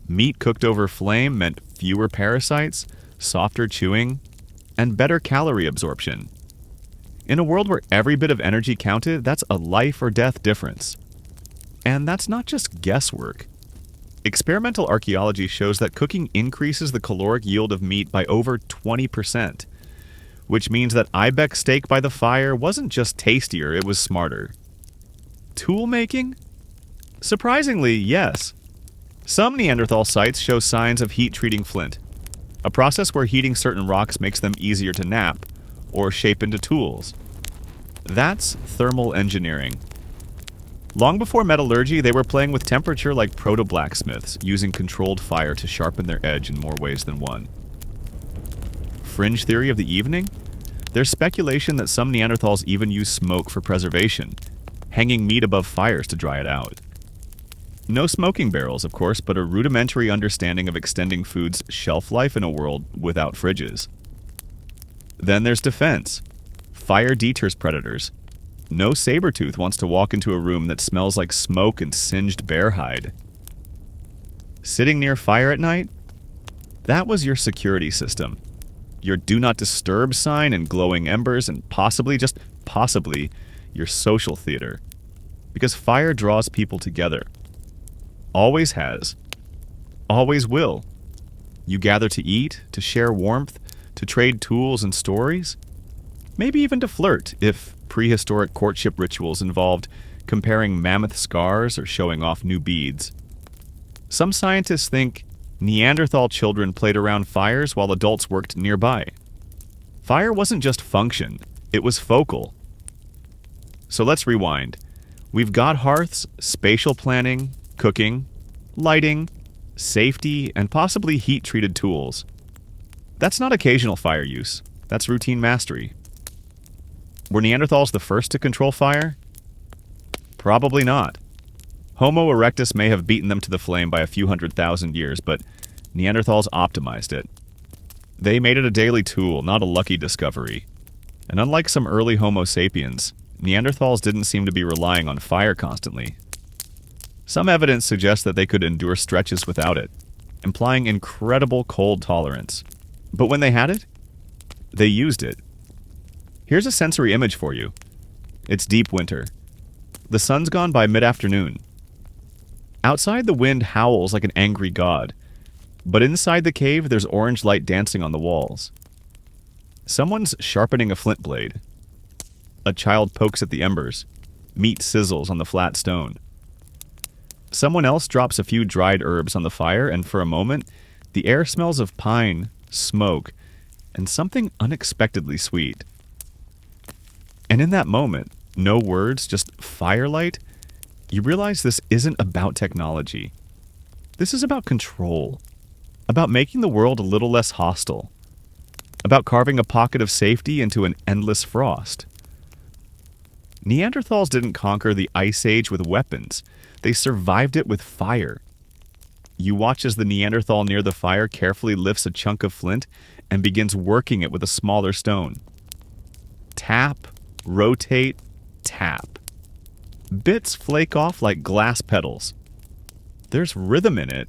Meat cooked over flame meant fewer parasites, softer chewing, and better calorie absorption. In a world where every bit of energy counted, that's a life or death difference. And that's not just guesswork. Experimental archaeology shows that cooking increases the caloric yield of meat by over 20%, which means that ibex steak by the fire wasn't just tastier, it was smarter. Tool making? Surprisingly, yes. Some Neanderthal sites show signs of heat treating flint, a process where heating certain rocks makes them easier to knap or shape into tools. That's thermal engineering. Long before metallurgy, they were playing with temperature like proto-blacksmiths, using controlled fire to sharpen their edge in more ways than one. Fringe theory of the evening? There's speculation that some Neanderthals even used smoke for preservation, hanging meat above fires to dry it out. No smoking barrels, of course, but a rudimentary understanding of extending food's shelf life in a world without fridges. Then there's defense. Fire deters predators. No saber-tooth wants to walk into a room that smells like smoke and singed bear hide. Sitting near fire at night? That was your security system. Your do not disturb sign and glowing embers, and possibly, just possibly, your social theater. Because fire draws people together. Always has. Always will. You gather to eat, to share warmth, to trade tools and stories. Maybe even to flirt, if prehistoric courtship rituals involved comparing mammoth scars or showing off new beads. Some scientists think Neanderthal children played around fires while adults worked nearby. Fire wasn't just function, it was focal. So let's rewind. We've got hearths, spatial planning, cooking, lighting, safety, and possibly heat-treated tools. That's not occasional fire use. That's routine mastery. Were Neanderthals the first to control fire? Probably not. Homo erectus may have beaten them to the flame by a few 100,000 years, but Neanderthals optimized it. They made it a daily tool, not a lucky discovery. And unlike some early Homo sapiens, Neanderthals didn't seem to be relying on fire constantly. Some evidence suggests that they could endure stretches without it, implying incredible cold tolerance. But when they had it, they used it. Here's a sensory image for you. It's deep winter. The sun's gone by mid-afternoon. Outside, the wind howls like an angry god, but inside the cave, there's orange light dancing on the walls. Someone's sharpening a flint blade. A child pokes at the embers. Meat sizzles on the flat stone. Someone else drops a few dried herbs on the fire, and for a moment, the air smells of pine, smoke, and something unexpectedly sweet. And in that moment, no words, just firelight, you realize this isn't about technology. This is about control. About making the world a little less hostile. About carving a pocket of safety into an endless frost. Neanderthals didn't conquer the Ice Age with weapons. They survived it with fire. You watch as the Neanderthal near the fire carefully lifts a chunk of flint and begins working it with a smaller stone. Tap, rotate, tap. Bits flake off like glass petals. There's rhythm in it.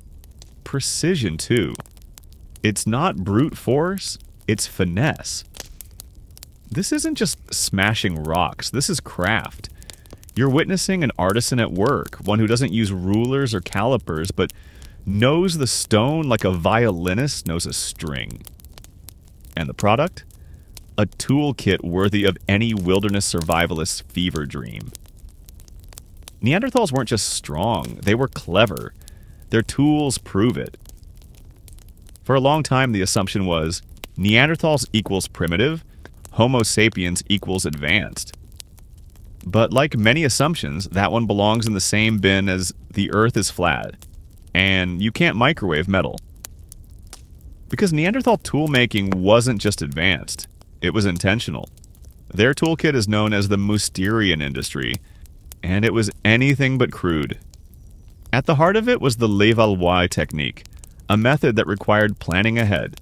Precision, too. It's not brute force, it's finesse. This isn't just smashing rocks, this is craft. You're witnessing an artisan at work, one who doesn't use rulers or calipers, but knows the stone like a violinist knows a string. And the product? A toolkit worthy of any wilderness survivalist's fever dream. Neanderthals weren't just strong, they were clever. Their tools prove it. For a long time, the assumption was Neanderthals equals primitive, Homo sapiens equals advanced. But like many assumptions, that one belongs in the same bin as the Earth is flat, and you can't microwave metal. Because Neanderthal toolmaking wasn't just advanced, it was intentional. Their toolkit is known as the Mousterian industry, and it was anything but crude. At the heart of it was the Levallois technique, a method that required planning ahead.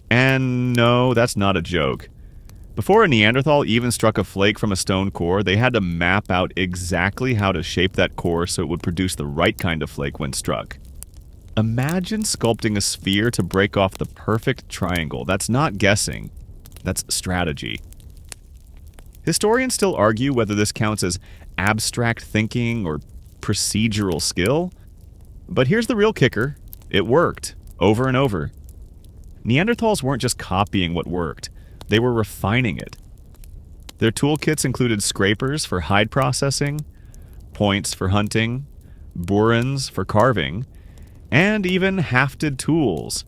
And no, that's not a joke. Before a Neanderthal even struck a flake from a stone core, they had to map out exactly how to shape that core so it would produce the right kind of flake when struck. Imagine sculpting a sphere to break off the perfect triangle. That's not guessing. That's strategy. Historians still argue whether this counts as abstract thinking or procedural skill. But here's the real kicker. It worked, over and over. Neanderthals weren't just copying what worked. They were refining it. Their toolkits included scrapers for hide processing, points for hunting, burins for carving, and even hafted tools.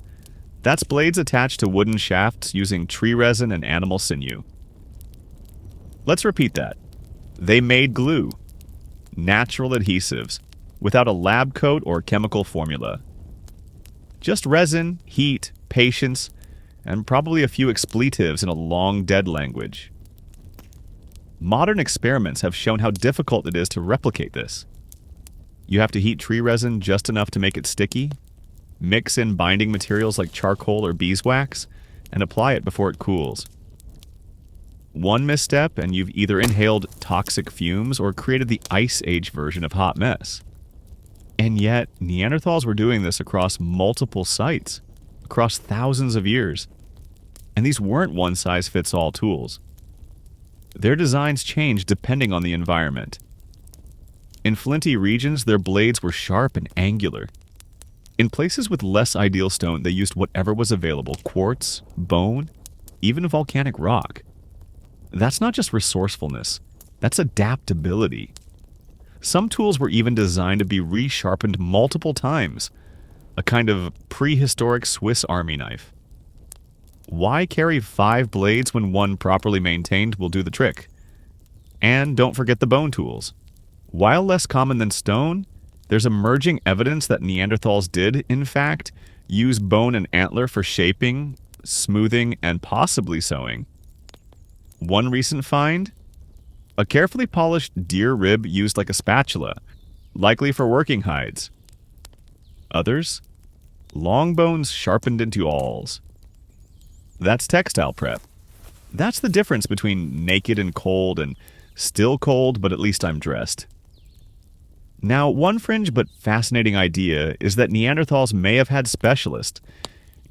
That's blades attached to wooden shafts using tree resin and animal sinew. Let's repeat that. They made glue, natural adhesives, without a lab coat or chemical formula. Just resin, heat, patience, and probably a few expletives in a long-dead language. Modern experiments have shown how difficult it is to replicate this. You have to heat tree resin just enough to make it sticky, mix in binding materials like charcoal or beeswax, and apply it before it cools. One misstep and you've either inhaled toxic fumes or created the Ice Age version of hot mess. And yet, Neanderthals were doing this across multiple sites, across thousands of years. And these weren't one-size-fits-all tools. Their designs changed depending on the environment. In flinty regions, their blades were sharp and angular. In places with less ideal stone, they used whatever was available: quartz, bone, even volcanic rock. That's not just resourcefulness, that's adaptability. Some tools were even designed to be resharpened multiple times, a kind of prehistoric Swiss Army knife. Why carry 5 blades when one properly maintained will do the trick? And don't forget the bone tools. While less common than stone, there's emerging evidence that Neanderthals did, in fact, use bone and antler for shaping, smoothing, and possibly sewing. One recent find? A carefully polished deer rib used like a spatula, likely for working hides. Others? Long bones sharpened into awls. That's textile prep. That's the difference between naked and cold and still cold, but at least I'm dressed. Now, one fringe but fascinating idea is that Neanderthals may have had specialists,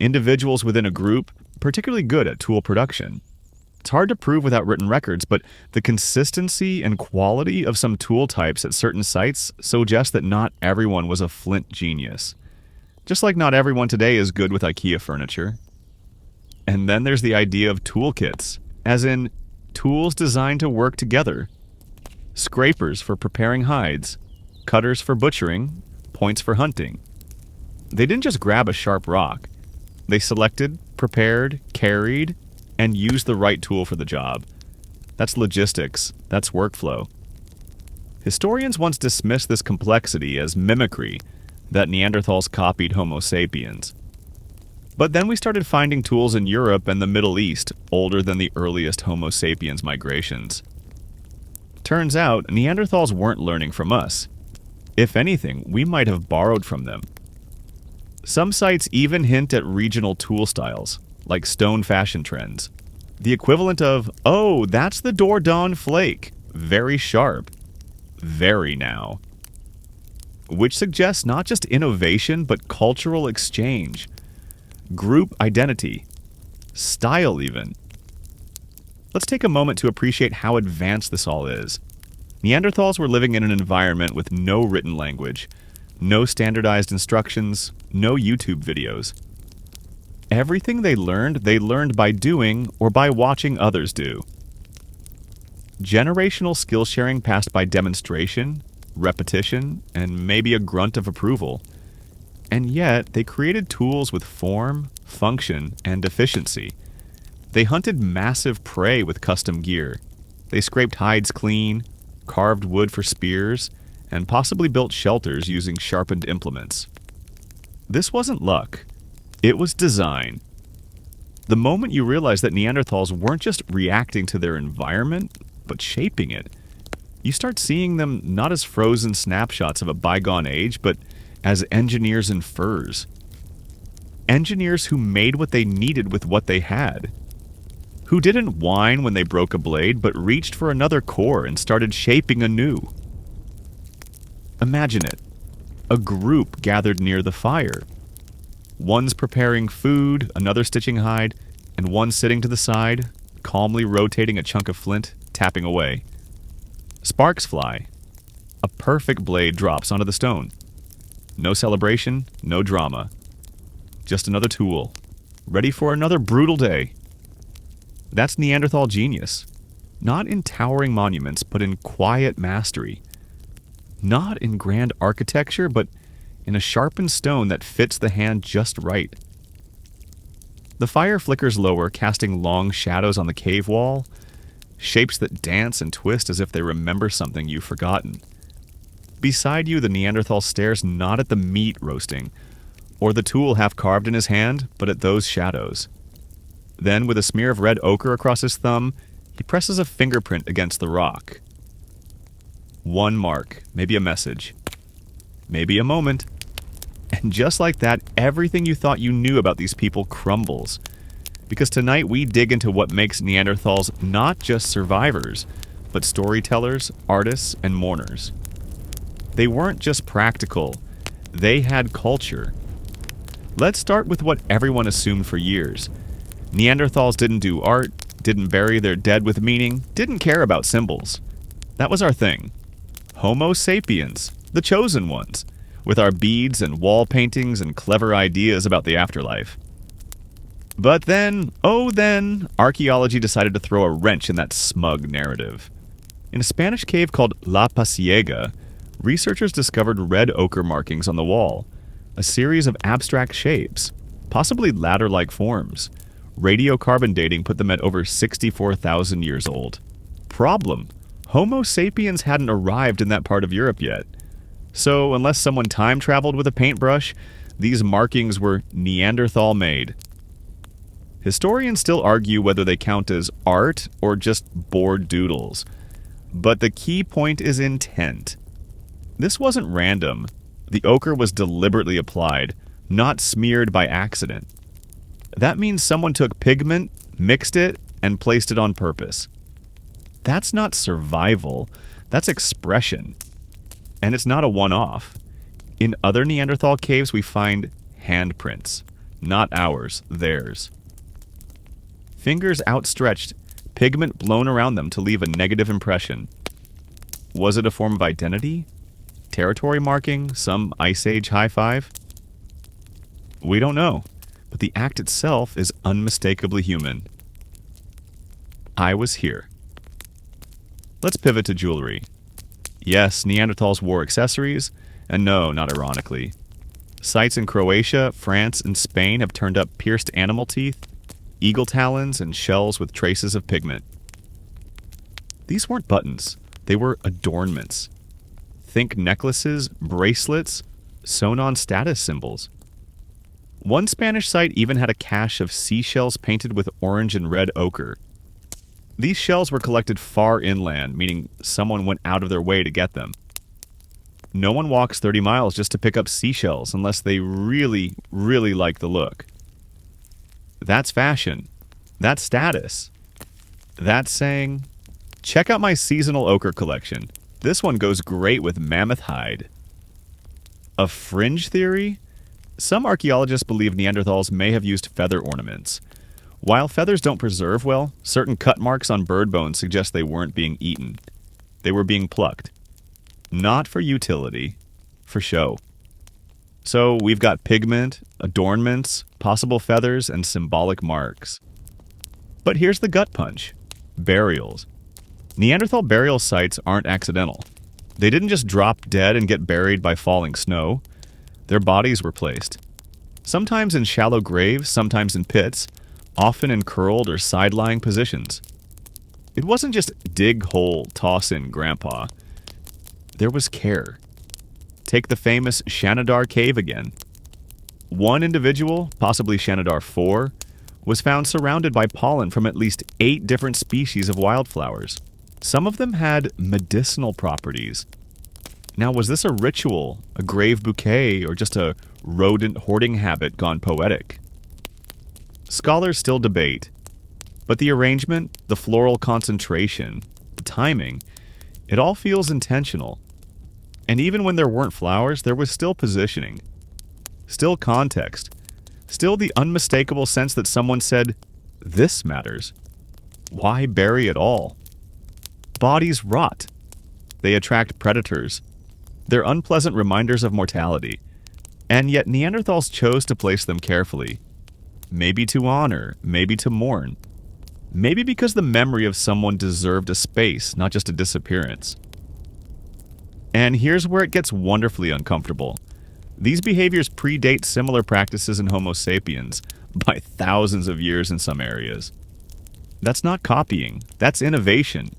individuals within a group particularly good at tool production. It's hard to prove without written records, but the consistency and quality of some tool types at certain sites suggest that not everyone was a flint genius. Just like not everyone today is good with IKEA furniture. And then there's the idea of toolkits, as in tools designed to work together. Scrapers for preparing hides, cutters for butchering, points for hunting. They didn't just grab a sharp rock. They selected, prepared, carried, and used the right tool for the job. That's logistics. That's workflow. Historians once dismissed this complexity as mimicry, that Neanderthals copied Homo sapiens. But then we started finding tools in Europe and the Middle East older than the earliest Homo sapiens migrations. Turns out, Neanderthals weren't learning from us. If anything, we might have borrowed from them. Some sites even hint at regional tool styles, like stone fashion trends. The equivalent of, oh, that's the Dordogne flake. Very sharp. Very now. Which suggests not just innovation, but cultural exchange. Group identity. Style, even. Let's take a moment to appreciate how advanced this all is. Neanderthals were living in an environment with no written language, no standardized instructions, no YouTube videos. Everything they learned by doing or by watching others do. Generational skill sharing passed by demonstration, repetition, and maybe a grunt of approval. And yet, they created tools with form, function, and efficiency. They hunted massive prey with custom gear. They scraped hides clean, carved wood for spears, and possibly built shelters using sharpened implements. This wasn't luck. It was design. The moment you realize that Neanderthals weren't just reacting to their environment, but shaping it, you start seeing them not as frozen snapshots of a bygone age, but as engineers in furs. engineers who made what they needed with what they had. Who didn't whine when they broke a blade, but reached for another core and started shaping anew. Imagine it. A group gathered near the fire. One's preparing food, another stitching hide, and one sitting to the side, calmly rotating a chunk of flint, tapping away. Sparks fly. A perfect blade drops onto the stone. No celebration, no drama. Just another tool, ready for another brutal day. That's Neanderthal genius. Not in towering monuments, but in quiet mastery. Not in grand architecture, but in a sharpened stone that fits the hand just right. The fire flickers lower, casting long shadows on the cave wall, shapes that dance and twist as if they remember something you've forgotten. Beside you, the Neanderthal stares not at the meat roasting, or the tool half carved in his hand, but at those shadows. Then, with a smear of red ochre across his thumb, he presses a fingerprint against the rock. One mark, maybe a message, maybe a moment. And just like that, everything you thought you knew about these people crumbles. Because tonight we dig into what makes Neanderthals not just survivors, but storytellers, artists, and mourners. They weren't just practical, they had culture. Let's start with what everyone assumed for years. Neanderthals didn't do art, didn't bury their dead with meaning, didn't care about symbols. That was our thing. Homo sapiens, the chosen ones, with our beads and wall paintings and clever ideas about the afterlife. But then, archaeology decided to throw a wrench in that smug narrative. In a Spanish cave called La Pasiega, researchers discovered red ochre markings on the wall, a series of abstract shapes, possibly ladder-like forms. Radiocarbon dating put them at over 64,000 years old. Problem: Homo sapiens hadn't arrived in that part of Europe yet. So, unless someone time-traveled with a paintbrush, these markings were Neanderthal-made. Historians still argue whether they count as art or just bored doodles. But the key point is intent. This wasn't random. The ochre was deliberately applied, not smeared by accident. That means someone took pigment, mixed it, and placed it on purpose. That's not survival, that's expression. And it's not a one-off. In other Neanderthal caves we find handprints. Not ours, theirs. Fingers outstretched, pigment blown around them to leave a negative impression. Was it a form of identity? Territory marking? Some Ice Age high five? We don't know, but the act itself is unmistakably human. I was here. Let's pivot to jewelry. Yes, Neanderthals wore accessories, and no, not ironically. Sites in Croatia, France, and Spain have turned up pierced animal teeth, eagle talons, and shells with traces of pigment. These weren't buttons, they were adornments. Think necklaces, bracelets, sewn-on status symbols. One Spanish site even had a cache of seashells painted with orange and red ochre. These shells were collected far inland, meaning someone went out of their way to get them. No one walks 30 miles just to pick up seashells unless they really, really like the look. That's fashion. That's status. That's saying, check out my seasonal ochre collection. This one goes great with mammoth hide. A fringe theory? Some archaeologists believe Neanderthals may have used feather ornaments. While feathers don't preserve well, certain cut marks on bird bones suggest they weren't being eaten. They were being plucked. Not for utility, for show. So we've got pigment, adornments, possible feathers, and symbolic marks. But here's the gut punch. Burials. Neanderthal burial sites aren't accidental. They didn't just drop dead and get buried by falling snow. Their bodies were placed. Sometimes in shallow graves, sometimes in pits, often in curled or side-lying positions. It wasn't just dig hole, toss in, grandpa. There was care. Take the famous Shanidar cave again. One individual, possibly Shanidar 4, was found surrounded by pollen from at least 8 different species of wildflowers. Some of them had medicinal properties. Now, was this a ritual, a grave bouquet, or just a rodent hoarding habit gone poetic? Scholars still debate, but the arrangement, the floral concentration, the timing, it all feels intentional. And even when there weren't flowers, there was still positioning, still context, still the unmistakable sense that someone said, "This matters. Why bury it all?" Bodies rot. They attract predators. They're unpleasant reminders of mortality. And yet Neanderthals chose to place them carefully. Maybe to honor, maybe to mourn. Maybe because the memory of someone deserved a space, not just a disappearance. And here's where it gets wonderfully uncomfortable. These behaviors predate similar practices in Homo sapiens by thousands of years in some areas. That's not copying. That's innovation.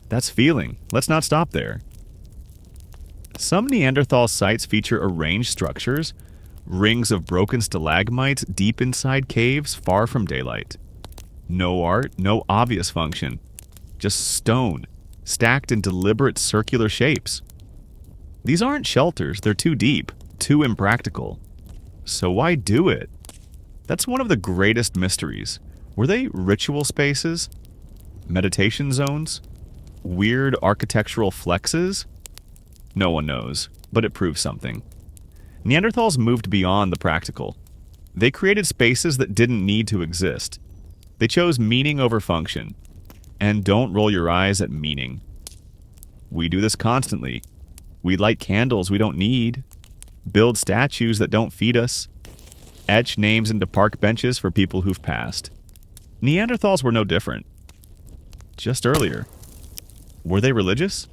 That's feeling. Let's not stop there. Some Neanderthal sites feature arranged structures, rings of broken stalagmites deep inside caves far from daylight. No art, no obvious function. Just stone, stacked in deliberate circular shapes. These aren't shelters, they're too deep, too impractical. So why do it? That's one of the greatest mysteries. Were they ritual spaces? Meditation zones? Weird architectural flexes? No one knows, but it proves something. Neanderthals moved beyond the practical. They created spaces that didn't need to exist. They chose meaning over function. And don't roll your eyes at meaning. We do this constantly. We light candles we don't need, build statues that don't feed us, etch names into park benches for people who've passed. Neanderthals were no different. Just earlier. Were they religious?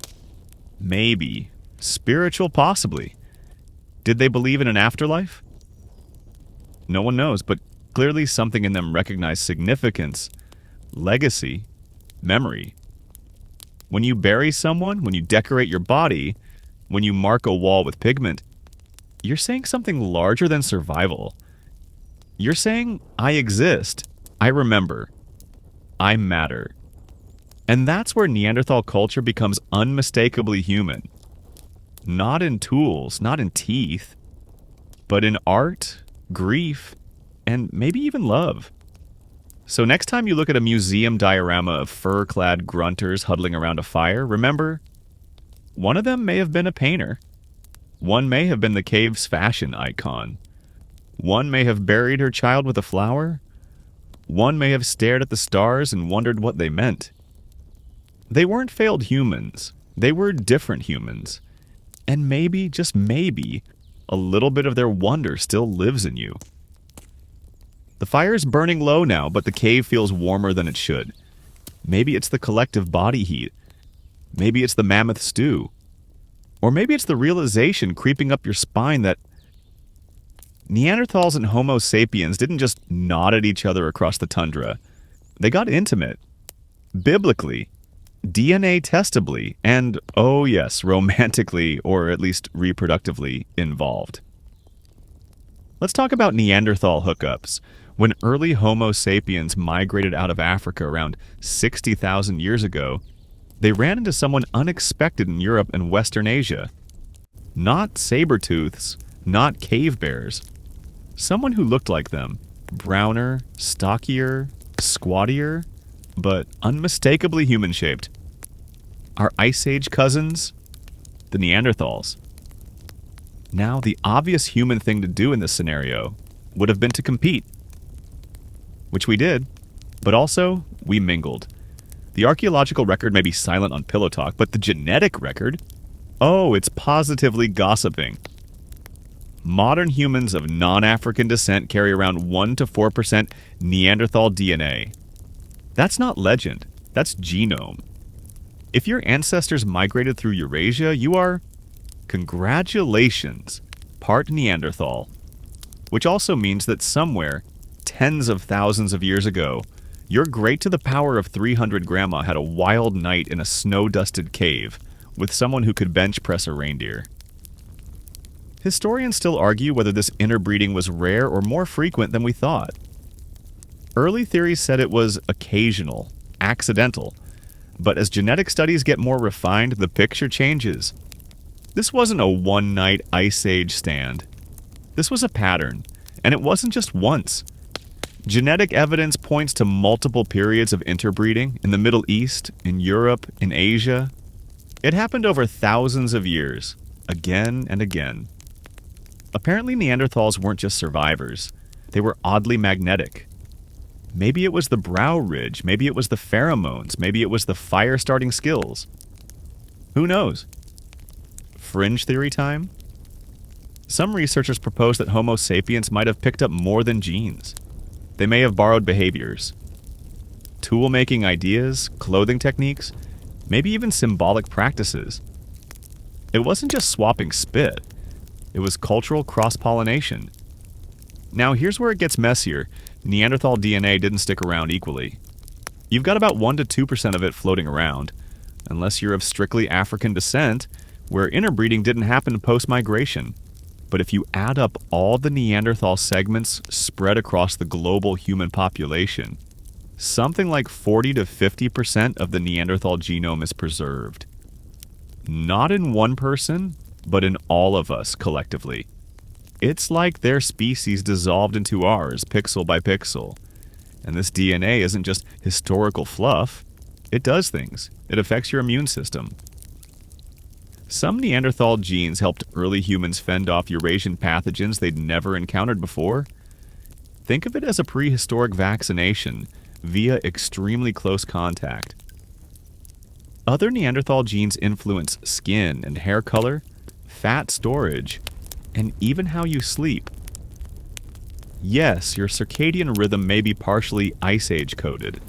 Maybe. Spiritual, possibly. Did they believe in an afterlife? No one knows, but clearly something in them recognized significance, legacy, memory. When you bury someone, when you decorate your body, when you mark a wall with pigment, you're saying something larger than survival. You're saying, I exist, I remember, I matter. And that's where Neanderthal culture becomes unmistakably human. Not in tools, not in teeth, but in art, grief, and maybe even love. So next time you look at a museum diorama of fur-clad grunters huddling around a fire, remember, one of them may have been a painter. One may have been the cave's fashion icon. One may have buried her child with a flower. One may have stared at the stars and wondered what they meant. They weren't failed humans. They were different humans. And maybe, just maybe, a little bit of their wonder still lives in you. The fire's burning low now, but the cave feels warmer than it should. Maybe it's the collective body heat. Maybe it's the mammoth stew. Or maybe it's the realization creeping up your spine that Neanderthals and Homo sapiens didn't just nod at each other across the tundra. They got intimate. Biblically. DNA testably. And, oh yes, romantically, or at least reproductively, involved. Let's talk about Neanderthal hookups. When early Homo sapiens migrated out of Africa around 60,000 years ago, they ran into someone unexpected in Europe and Western Asia. Not saber-tooths, not cave bears. Someone who looked like them. Browner, stockier, squattier, but unmistakably human-shaped. Our Ice Age cousins? The Neanderthals. Now, the obvious human thing to do in this scenario would have been to compete. Which we did, but also, we mingled. The archaeological record may be silent on Pillow Talk, but the genetic record? Oh, it's positively gossiping. Modern humans of non-African descent carry around 1 to 4% Neanderthal DNA. That's not legend, that's genome. If your ancestors migrated through Eurasia, you are, congratulations, part Neanderthal. Which also means that somewhere, tens of thousands of years ago, your great to the power of 300 grandma had a wild night in a snow-dusted cave with someone who could bench press a reindeer. Historians still argue whether this interbreeding was rare or more frequent than we thought. Early theories said it was occasional, accidental, but as genetic studies get more refined, the picture changes. This wasn't a one-night Ice Age stand. This was a pattern, and it wasn't just once. Genetic evidence points to multiple periods of interbreeding in the Middle East, in Europe, in Asia. It happened over thousands of years, again and again. Apparently Neanderthals weren't just survivors. They were oddly magnetic. Maybe it was the brow ridge, maybe it was the pheromones, maybe it was the fire-starting skills. Who knows? Fringe theory time? Some researchers propose that Homo sapiens might have picked up more than genes. They may have borrowed behaviors. Tool-making ideas, clothing techniques, maybe even symbolic practices. It wasn't just swapping spit. It was cultural cross-pollination. Now here's where it gets messier. Neanderthal DNA didn't stick around equally. You've got about 1 to 2% of it floating around, unless you're of strictly African descent, where interbreeding didn't happen post-migration. But if you add up all the Neanderthal segments spread across the global human population, something like 40 to 50% of the Neanderthal genome is preserved. Not in one person, but in all of us collectively. It's like their species dissolved into ours, pixel by pixel. And this DNA isn't just historical fluff. It does things. It affects your immune system. Some Neanderthal genes helped early humans fend off Eurasian pathogens they'd never encountered before. Think of it as a prehistoric vaccination via extremely close contact. Other Neanderthal genes influence skin and hair color, fat storage, and even how you sleep. Yes, your circadian rhythm may be partially Ice Age coded.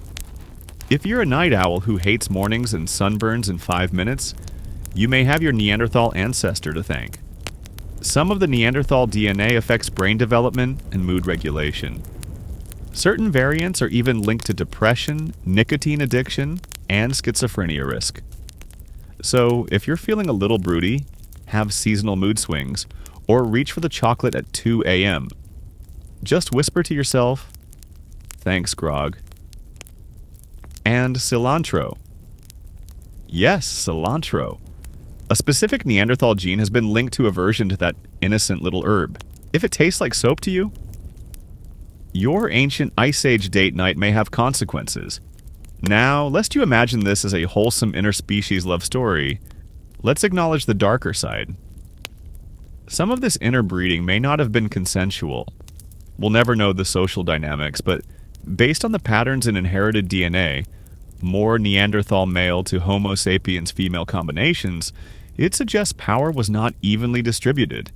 If you're a night owl who hates mornings and sunburns in 5 minutes, you may have your Neanderthal ancestor to thank. Some of the Neanderthal DNA affects brain development and mood regulation. Certain variants are even linked to depression, nicotine addiction, and schizophrenia risk. So, if you're feeling a little broody, have seasonal mood swings, or reach for the chocolate at 2 a.m., just whisper to yourself, "Thanks, Grog." And cilantro. Yes, cilantro. A specific Neanderthal gene has been linked to aversion to that innocent little herb. If it tastes like soap to you, your ancient Ice Age date night may have consequences. Now, lest you imagine this as a wholesome interspecies love story, let's acknowledge the darker side. Some of this interbreeding may not have been consensual. We'll never know the social dynamics, but based on the patterns in inherited DNA, more Neanderthal male to Homo sapiens female combinations, it suggests power was not evenly distributed.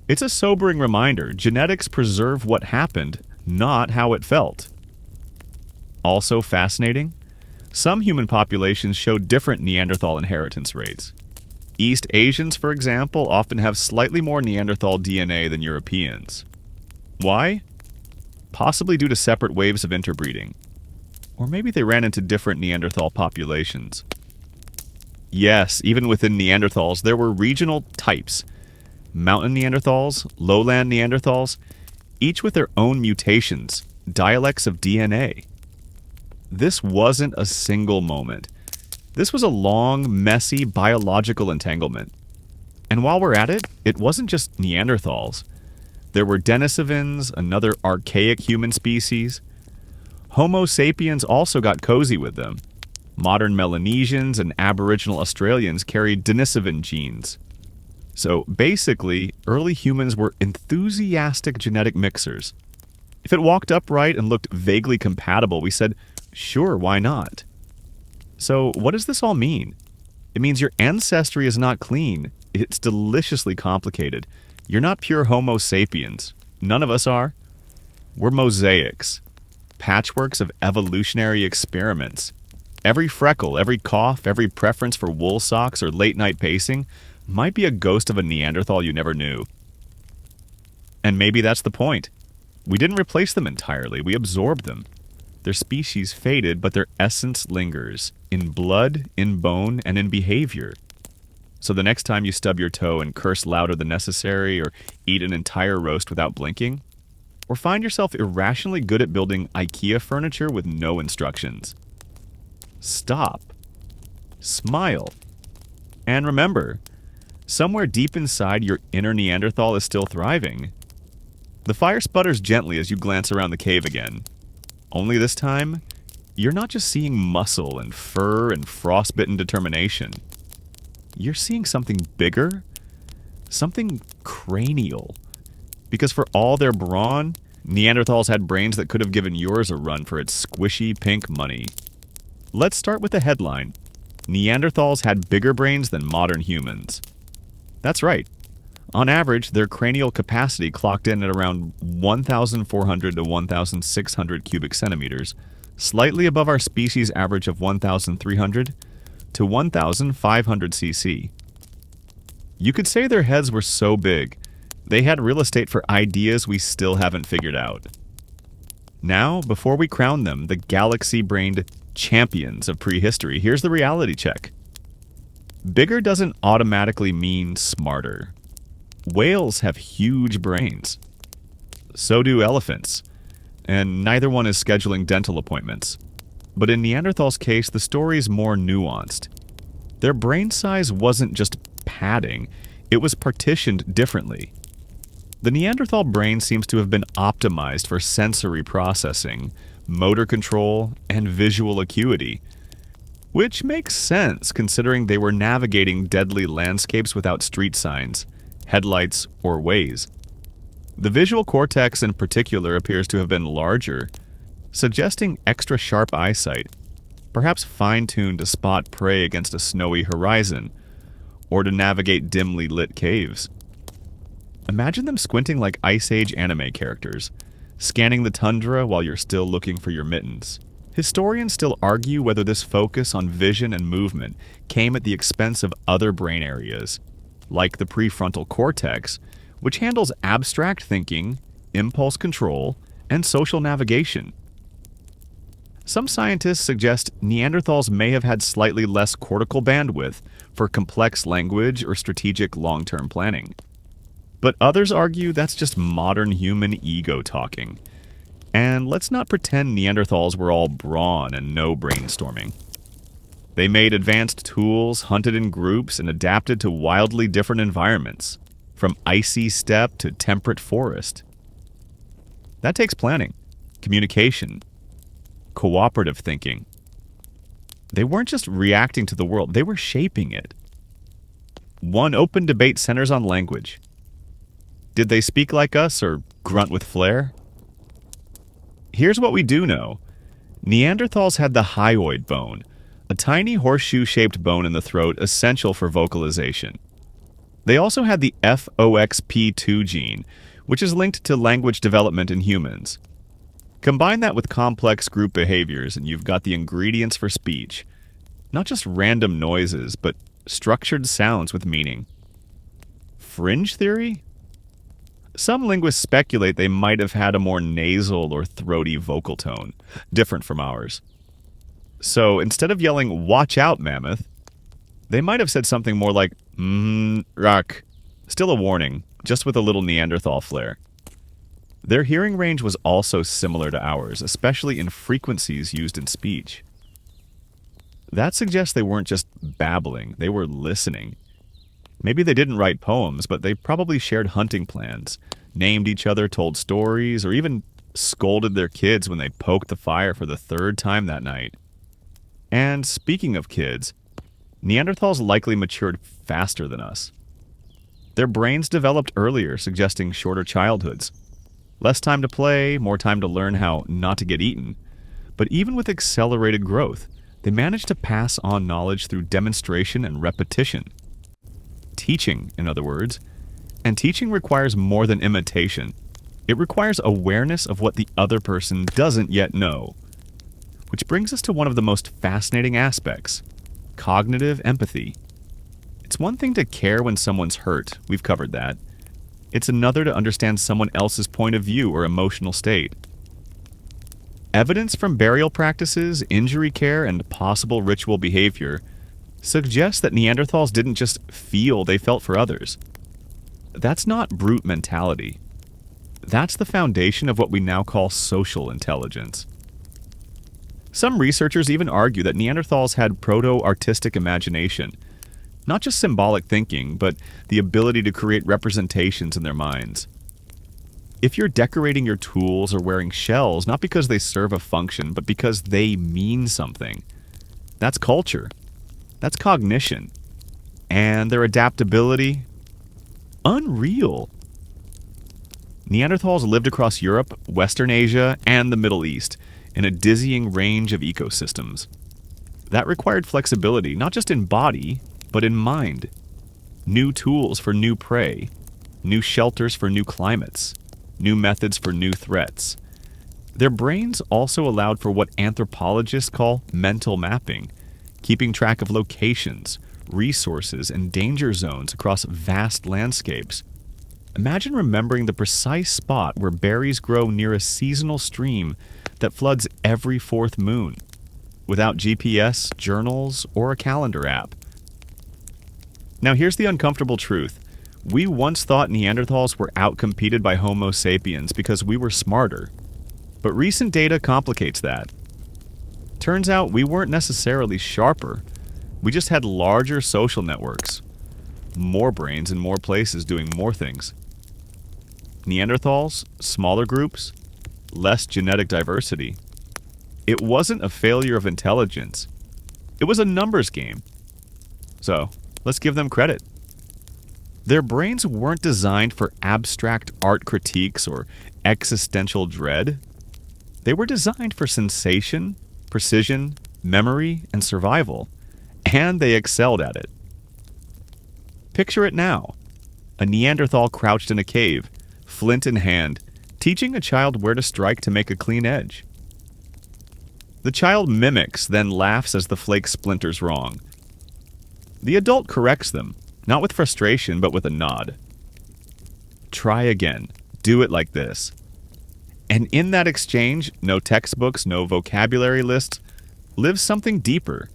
It's a sobering reminder: genetics preserve what happened, not how it felt. Also fascinating, some human populations show different Neanderthal inheritance rates. East Asians, for example, often have slightly more Neanderthal DNA than Europeans. Why? Possibly due to separate waves of interbreeding. Or maybe they ran into different Neanderthal populations. Yes, even within Neanderthals, there were regional types. Mountain Neanderthals, lowland Neanderthals, each with their own mutations, dialects of DNA. This wasn't a single moment. This was a long, messy biological entanglement. And while we're at it, it wasn't just Neanderthals. There were Denisovans, another archaic human species. Homo sapiens also got cozy with them. Modern Melanesians and Aboriginal Australians carried Denisovan genes. So basically, early humans were enthusiastic genetic mixers. If it walked upright and looked vaguely compatible, we said, sure, why not? So what does this all mean? It means your ancestry is not clean. It's deliciously complicated. You're not pure Homo sapiens. None of us are. We're mosaics. Patchworks of evolutionary experiments. Every freckle, every cough, every preference for wool socks or late-night pacing might be a ghost of a Neanderthal you never knew. And maybe that's the point. We didn't replace them entirely. We absorbed them. Their species faded, but their essence lingers. In blood, in bone, and in behavior. So the next time you stub your toe and curse louder than necessary, or eat an entire roast without blinking, or find yourself irrationally good at building IKEA furniture with no instructions, stop. Smile. And remember, Somewhere deep inside, your inner Neanderthal is still thriving. The fire sputters gently as you glance around the cave again. Only this time, you're not just seeing muscle and fur and frostbitten determination. You're seeing something bigger, something cranial. Because for all their brawn, Neanderthals had brains that could have given yours a run for its squishy pink money. Let's start with the headline. Neanderthals had bigger brains than modern humans. That's right. On average, their cranial capacity clocked in at around 1,400 to 1,600 cubic centimeters, slightly above our species' average of 1,300 to 1,500 cc. You could say their heads were so big, they had real estate for ideas we still haven't figured out. Now, before we crown them the galaxy-brained champions of prehistory, here's the reality check. Bigger doesn't automatically mean smarter. Whales have huge brains. So do elephants. And neither one is scheduling dental appointments. But in Neanderthals' case, the story's more nuanced. Their brain size wasn't just padding, it was partitioned differently. The Neanderthal brain seems to have been optimized for sensory processing, motor control, and visual acuity. Which makes sense considering they were navigating deadly landscapes without street signs, headlights, or ways. The visual cortex in particular appears to have been larger, suggesting extra sharp eyesight, perhaps fine-tuned to spot prey against a snowy horizon, or to navigate dimly lit caves. Imagine them squinting like Ice Age anime characters, scanning the tundra while you're still looking for your mittens. Historians still argue whether this focus on vision and movement came at the expense of other brain areas, like the prefrontal cortex, which handles abstract thinking, impulse control, and social navigation. Some scientists suggest Neanderthals may have had slightly less cortical bandwidth for complex language or strategic long-term planning. But others argue that's just modern human ego talking. And let's not pretend Neanderthals were all brawn and no brainstorming. They made advanced tools, hunted in groups, and adapted to wildly different environments, from icy steppe to temperate forest. That takes planning, communication, cooperative thinking. They weren't just reacting to the world, they were shaping it. One open debate centers on language. Did they speak like us or grunt with flair? Here's what we do know. Neanderthals had the hyoid bone, a tiny horseshoe-shaped bone in the throat essential for vocalization. They also had the FOXP2 gene, which is linked to language development in humans. Combine that with complex group behaviors and you've got the ingredients for speech. Not just random noises, but structured sounds with meaning. Fringe theory? Some linguists speculate they might have had a more nasal or throaty vocal tone, different from ours. So instead of yelling, "Watch out, mammoth," they might have said something more like, "Rock." Still a warning, just with a little Neanderthal flair. Their hearing range was also similar to ours, especially in frequencies used in speech. That suggests they weren't just babbling, they were listening. Maybe they didn't write poems, but they probably shared hunting plans, named each other, told stories, or even scolded their kids when they poked the fire for the third time that night. And speaking of kids, Neanderthals likely matured faster than us. Their brains developed earlier, suggesting shorter childhoods. Less time to play, more time to learn how not to get eaten. But even with accelerated growth, they managed to pass on knowledge through demonstration and repetition. Teaching, in other words. And teaching requires more than imitation. It requires awareness of what the other person doesn't yet know. Which brings us to one of the most fascinating aspects: cognitive empathy. It's one thing to care when someone's hurt, we've covered that. It's another to understand someone else's point of view or emotional state. Evidence from burial practices, injury care, and possible ritual behavior suggests that Neanderthals didn't just feel, they felt for others. That's not brute mentality. That's the foundation of what we now call social intelligence. Some researchers even argue that Neanderthals had proto-artistic imagination. Not just symbolic thinking, but the ability to create representations in their minds. If you're decorating your tools or wearing shells, not because they serve a function, but because they mean something, that's culture. That's cognition. And their adaptability? Unreal. Neanderthals lived across Europe, Western Asia, and the Middle East in a dizzying range of ecosystems. That required flexibility, not just in body, but in mind. New tools for new prey, new shelters for new climates, new methods for new threats. Their brains also allowed for what anthropologists call mental mapping, keeping track of locations, resources, and danger zones across vast landscapes. Imagine remembering the precise spot where berries grow near a seasonal stream that floods every fourth moon, without GPS, journals, or a calendar app. Now here's the uncomfortable truth. We once thought Neanderthals were outcompeted by Homo sapiens because we were smarter. But recent data complicates that. Turns out we weren't necessarily sharper. We just had larger social networks. More brains in more places doing more things. Neanderthals, smaller groups, less genetic diversity. It wasn't a failure of intelligence. It was a numbers game. So, let's give them credit. Their brains weren't designed for abstract art critiques or existential dread. They were designed for sensation, precision, memory, and survival, and they excelled at it. Picture it now. A Neanderthal crouched in a cave, flint in hand, teaching a child where to strike to make a clean edge. The child mimics, then laughs as the flake splinters wrong. The adult corrects them, not with frustration, but with a nod. Try again. Do it like this. And in that exchange, no textbooks, no vocabulary lists, lives something deeper.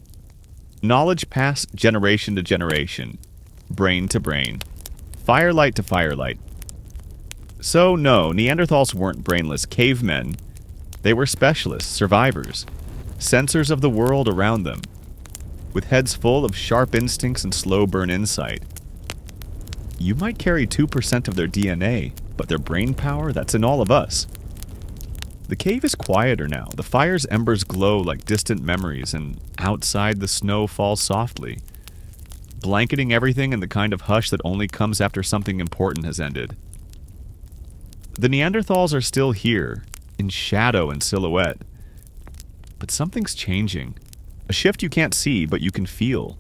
Knowledge passed generation to generation, brain to brain, firelight to firelight. So no, Neanderthals weren't brainless cavemen. They were specialists, survivors, sensors of the world around them, with heads full of sharp instincts and slow burn insight. You might carry 2% of their DNA, but their brain power, that's in all of us. The cave is quieter now. The fire's embers glow like distant memories, and outside the snow falls softly, blanketing everything in the kind of hush that only comes after something important has ended. The Neanderthals are still here, in shadow and silhouette. But something's changing. A shift you can't see, but you can feel.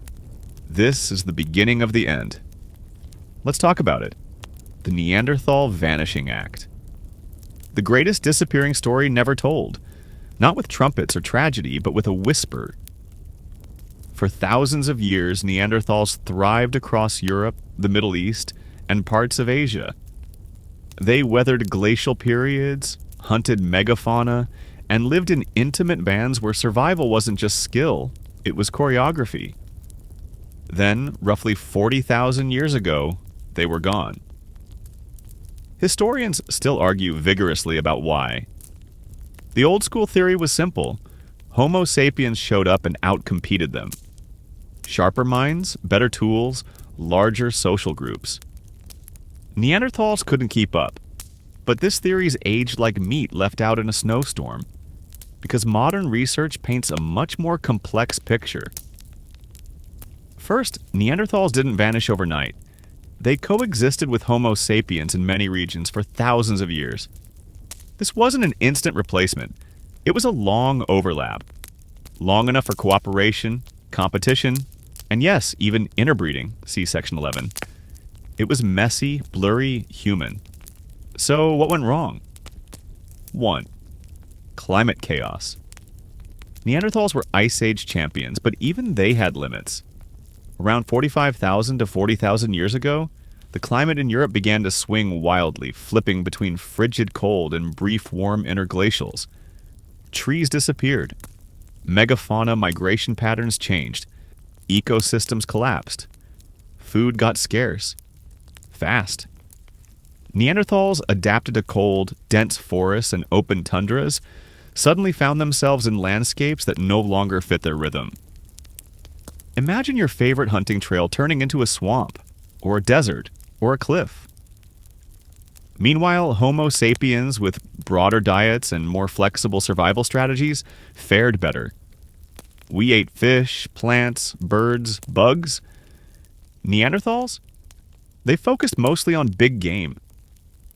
This is the beginning of the end. Let's talk about it. The Neanderthal Vanishing Act. The greatest disappearing story never told. Not with trumpets or tragedy, but with a whisper. For thousands of years, Neanderthals thrived across Europe, the Middle East, and parts of Asia. They weathered glacial periods, hunted megafauna, and lived in intimate bands where survival wasn't just skill, it was choreography. Then, roughly 40,000 years ago, they were gone. Historians still argue vigorously about why. The old school theory was simple. Homo sapiens showed up and outcompeted them. Sharper minds, better tools, larger social groups. Neanderthals couldn't keep up. But this theory's aged like meat left out in a snowstorm. Because modern research paints a much more complex picture. First, Neanderthals didn't vanish overnight. They coexisted with Homo sapiens in many regions for thousands of years. This wasn't an instant replacement. It was a long overlap. Long enough for cooperation, competition, and yes, even interbreeding, see Section 11. It was messy, blurry, human. So what went wrong? 1. Climate chaos. Neanderthals were Ice Age champions, but even they had limits. Around 45,000 to 40,000 years ago, the climate in Europe began to swing wildly, flipping between frigid cold and brief warm interglacials. Trees disappeared. Megafauna migration patterns changed. Ecosystems collapsed. Food got scarce. Fast. Neanderthals adapted to cold, dense forests and open tundras, suddenly found themselves in landscapes that no longer fit their rhythm. Imagine your favorite hunting trail turning into a swamp, or a desert, or a cliff. Meanwhile, Homo sapiens with broader diets and more flexible survival strategies fared better. We ate fish, plants, birds, bugs. Neanderthals? They focused mostly on big game.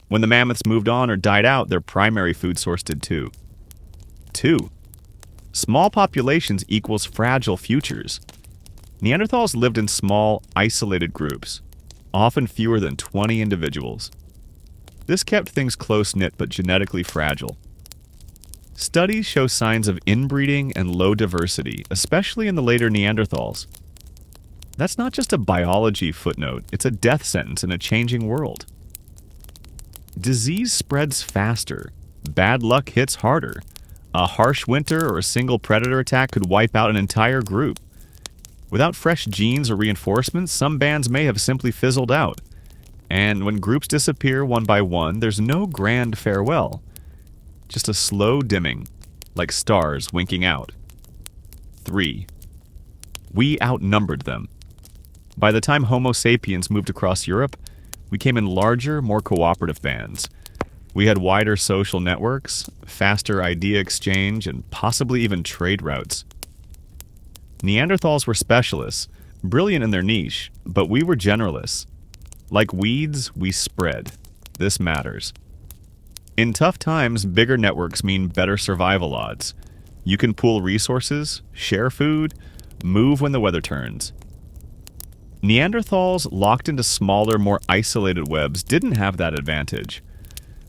When the mammoths moved on or died out, their primary food source did too. 2. Small populations equals fragile futures. Neanderthals lived in small, isolated groups, often fewer than 20 individuals. This kept things close-knit but genetically fragile. Studies show signs of inbreeding and low diversity, especially in the later Neanderthals. That's not just a biology footnote, it's a death sentence in a changing world. Disease spreads faster. Bad luck hits harder. A harsh winter or a single predator attack could wipe out an entire group. Without fresh genes or reinforcements, some bands may have simply fizzled out. And when groups disappear one by one, there's no grand farewell. Just a slow dimming, like stars winking out. 3. We outnumbered them. By the time Homo sapiens moved across Europe, we came in larger, more cooperative bands. We had wider social networks, faster idea exchange, and possibly even trade routes. Neanderthals were specialists, brilliant in their niche, but we were generalists. Like weeds, we spread. This matters. In tough times, bigger networks mean better survival odds. You can pool resources, share food, move when the weather turns. Neanderthals, locked into smaller, more isolated webs, didn't have that advantage.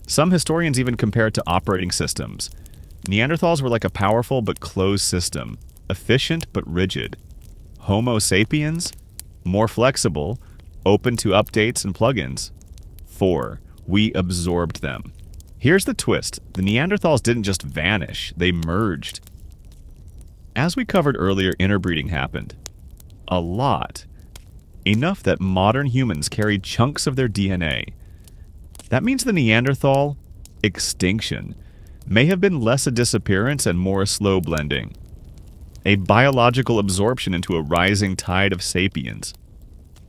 Some historians even compare it to operating systems. Neanderthals were like a powerful but closed system, efficient but rigid. Homo sapiens? More flexible, open to updates and plugins. 4. We absorbed them. Here's the twist. The Neanderthals didn't just vanish, they merged. As we covered earlier, interbreeding happened. A lot. Enough that modern humans carried chunks of their DNA. That means the Neanderthal extinction may have been less a disappearance and more a slow blending. A biological absorption into a rising tide of sapiens.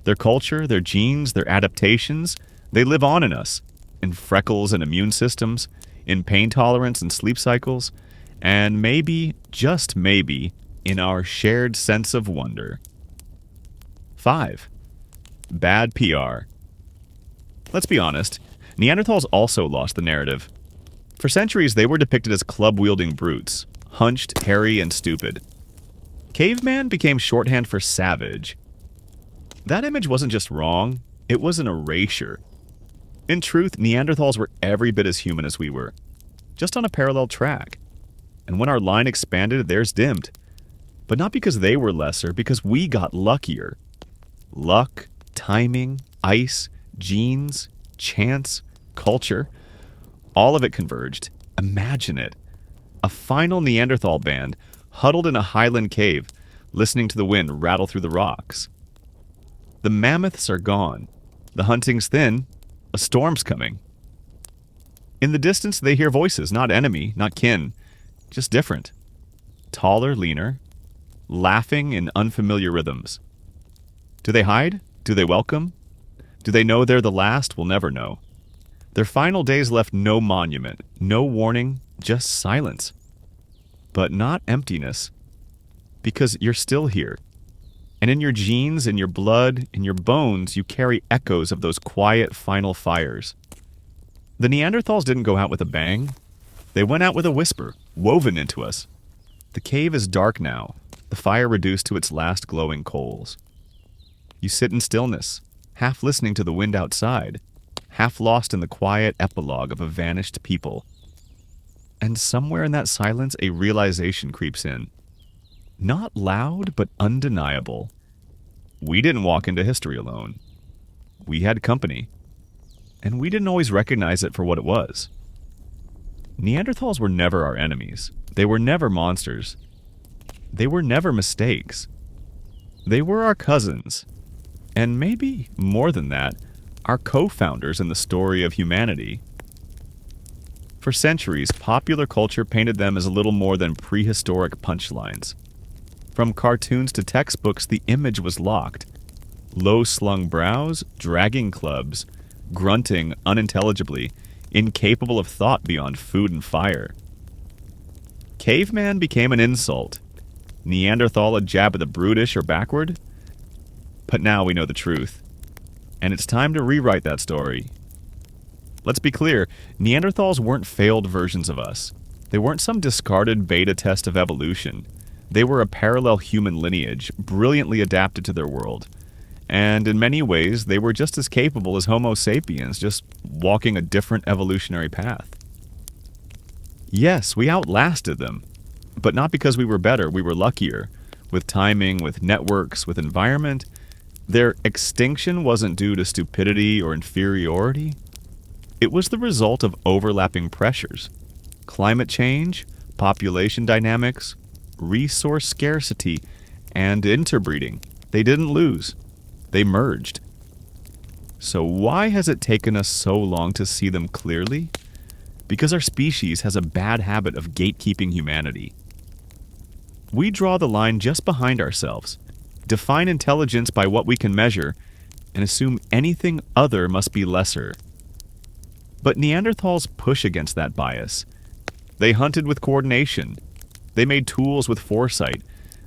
Their culture, their genes, their adaptations, they live on in us, in freckles and immune systems, in pain tolerance and sleep cycles, and maybe, just maybe, in our shared sense of wonder. 5. Bad PR. Let's be honest, Neanderthals also lost the narrative. For centuries, they were depicted as club-wielding brutes, hunched, hairy, and stupid. Caveman became shorthand for savage. That image wasn't just wrong, it was an erasure. In truth, Neanderthals were every bit as human as we were, just on a parallel track. And when our line expanded, theirs dimmed. But not because they were lesser, because we got luckier. Luck, timing, ice, genes, chance, culture, all of it converged. Imagine it. A final Neanderthal band huddled in a highland cave, listening to the wind rattle through the rocks. The mammoths are gone. The hunting's thin. A storm's coming. In the distance, they hear voices, not enemy, not kin, just different. Taller, leaner, laughing in unfamiliar rhythms. Do they hide? Do they welcome? Do they know they're the last? We'll never know. Their final days left no monument, no warning, just silence. But not emptiness. Because you're still here. And in your genes, in your blood, in your bones, you carry echoes of those quiet final fires. The Neanderthals didn't go out with a bang. They went out with a whisper, woven into us. The cave is dark now, the fire reduced to its last glowing coals. You sit in stillness, half listening to the wind outside, half lost in the quiet epilogue of a vanished people. And somewhere in that silence, a realization creeps in. Not loud, but undeniable. We didn't walk into history alone. We had company. And we didn't always recognize it for what it was. Neanderthals were never our enemies. They were never monsters. They were never mistakes. They were our cousins. And maybe, more than that, our co-founders in the story of humanity. For centuries, popular culture painted them as a little more than prehistoric punchlines. From cartoons to textbooks, the image was locked. Low-slung brows, dragging clubs, grunting unintelligibly, incapable of thought beyond food and fire. Caveman became an insult. Neanderthal a jab at the brutish or backward. But now we know the truth. And it's time to rewrite that story. Let's be clear, Neanderthals weren't failed versions of us. They weren't some discarded beta test of evolution. They were a parallel human lineage, brilliantly adapted to their world. And in many ways, they were just as capable as Homo sapiens, just walking a different evolutionary path. Yes, we outlasted them. But not because we were better, we were luckier. With timing, with networks, with environment. Their extinction wasn't due to stupidity or inferiority. It was the result of overlapping pressures. Climate change, population dynamics, resource scarcity, and interbreeding. They didn't lose. They merged. So why has it taken us so long to see them clearly? Because our species has a bad habit of gatekeeping humanity. We draw the line just behind ourselves, define intelligence by what we can measure, and assume anything other must be lesser. But Neanderthals push against that bias. They hunted with coordination. They made tools with foresight.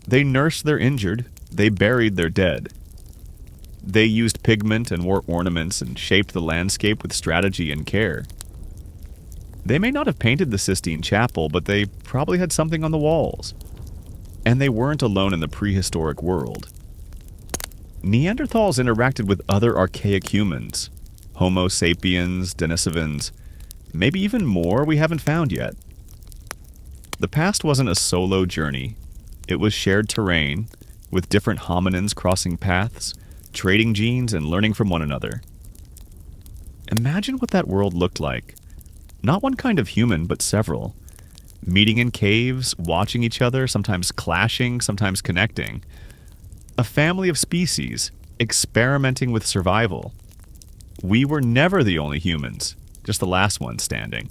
They nursed their injured. They buried their dead. They used pigment and wore ornaments and shaped the landscape with strategy and care. They may not have painted the Sistine Chapel, but they probably had something on the walls. And they weren't alone in the prehistoric world. Neanderthals interacted with other archaic humans, Homo sapiens, Denisovans, maybe even more we haven't found yet. The past wasn't a solo journey. It was shared terrain, with different hominins crossing paths, trading genes, and learning from one another. Imagine what that world looked like. Not one kind of human, but several. Meeting in caves, watching each other, sometimes clashing, sometimes connecting. A family of species, experimenting with survival. We were never the only humans, just the last one standing.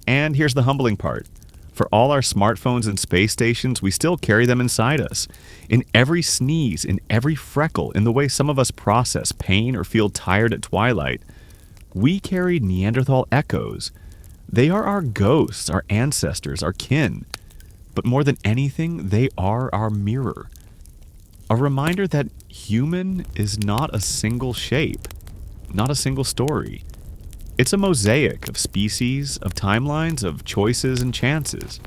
And here's the humbling part. For all our smartphones and space stations, we still carry them inside us. In every sneeze, in every freckle, in the way some of us process pain or feel tired at twilight, we carry Neanderthal echoes. They are our ghosts, our ancestors, our kin. But more than anything, they are our mirror. A reminder that human is not a single shape, not a single story. It's a mosaic of species, of timelines, of choices and chances.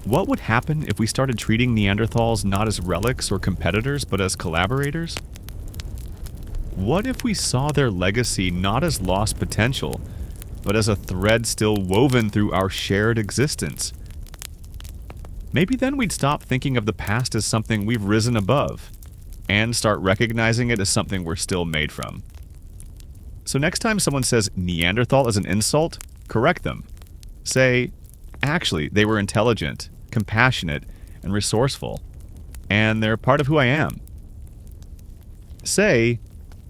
What would happen if we started treating Neanderthals not as relics or competitors, but as collaborators? What if we saw their legacy not as lost potential, but as a thread still woven through our shared existence? Maybe then we'd stop thinking of the past as something we've risen above, and start recognizing it as something we're still made from. So next time someone says Neanderthal is an insult, correct them. Say, actually, they were intelligent, compassionate, and resourceful, and they're part of who I am. Say,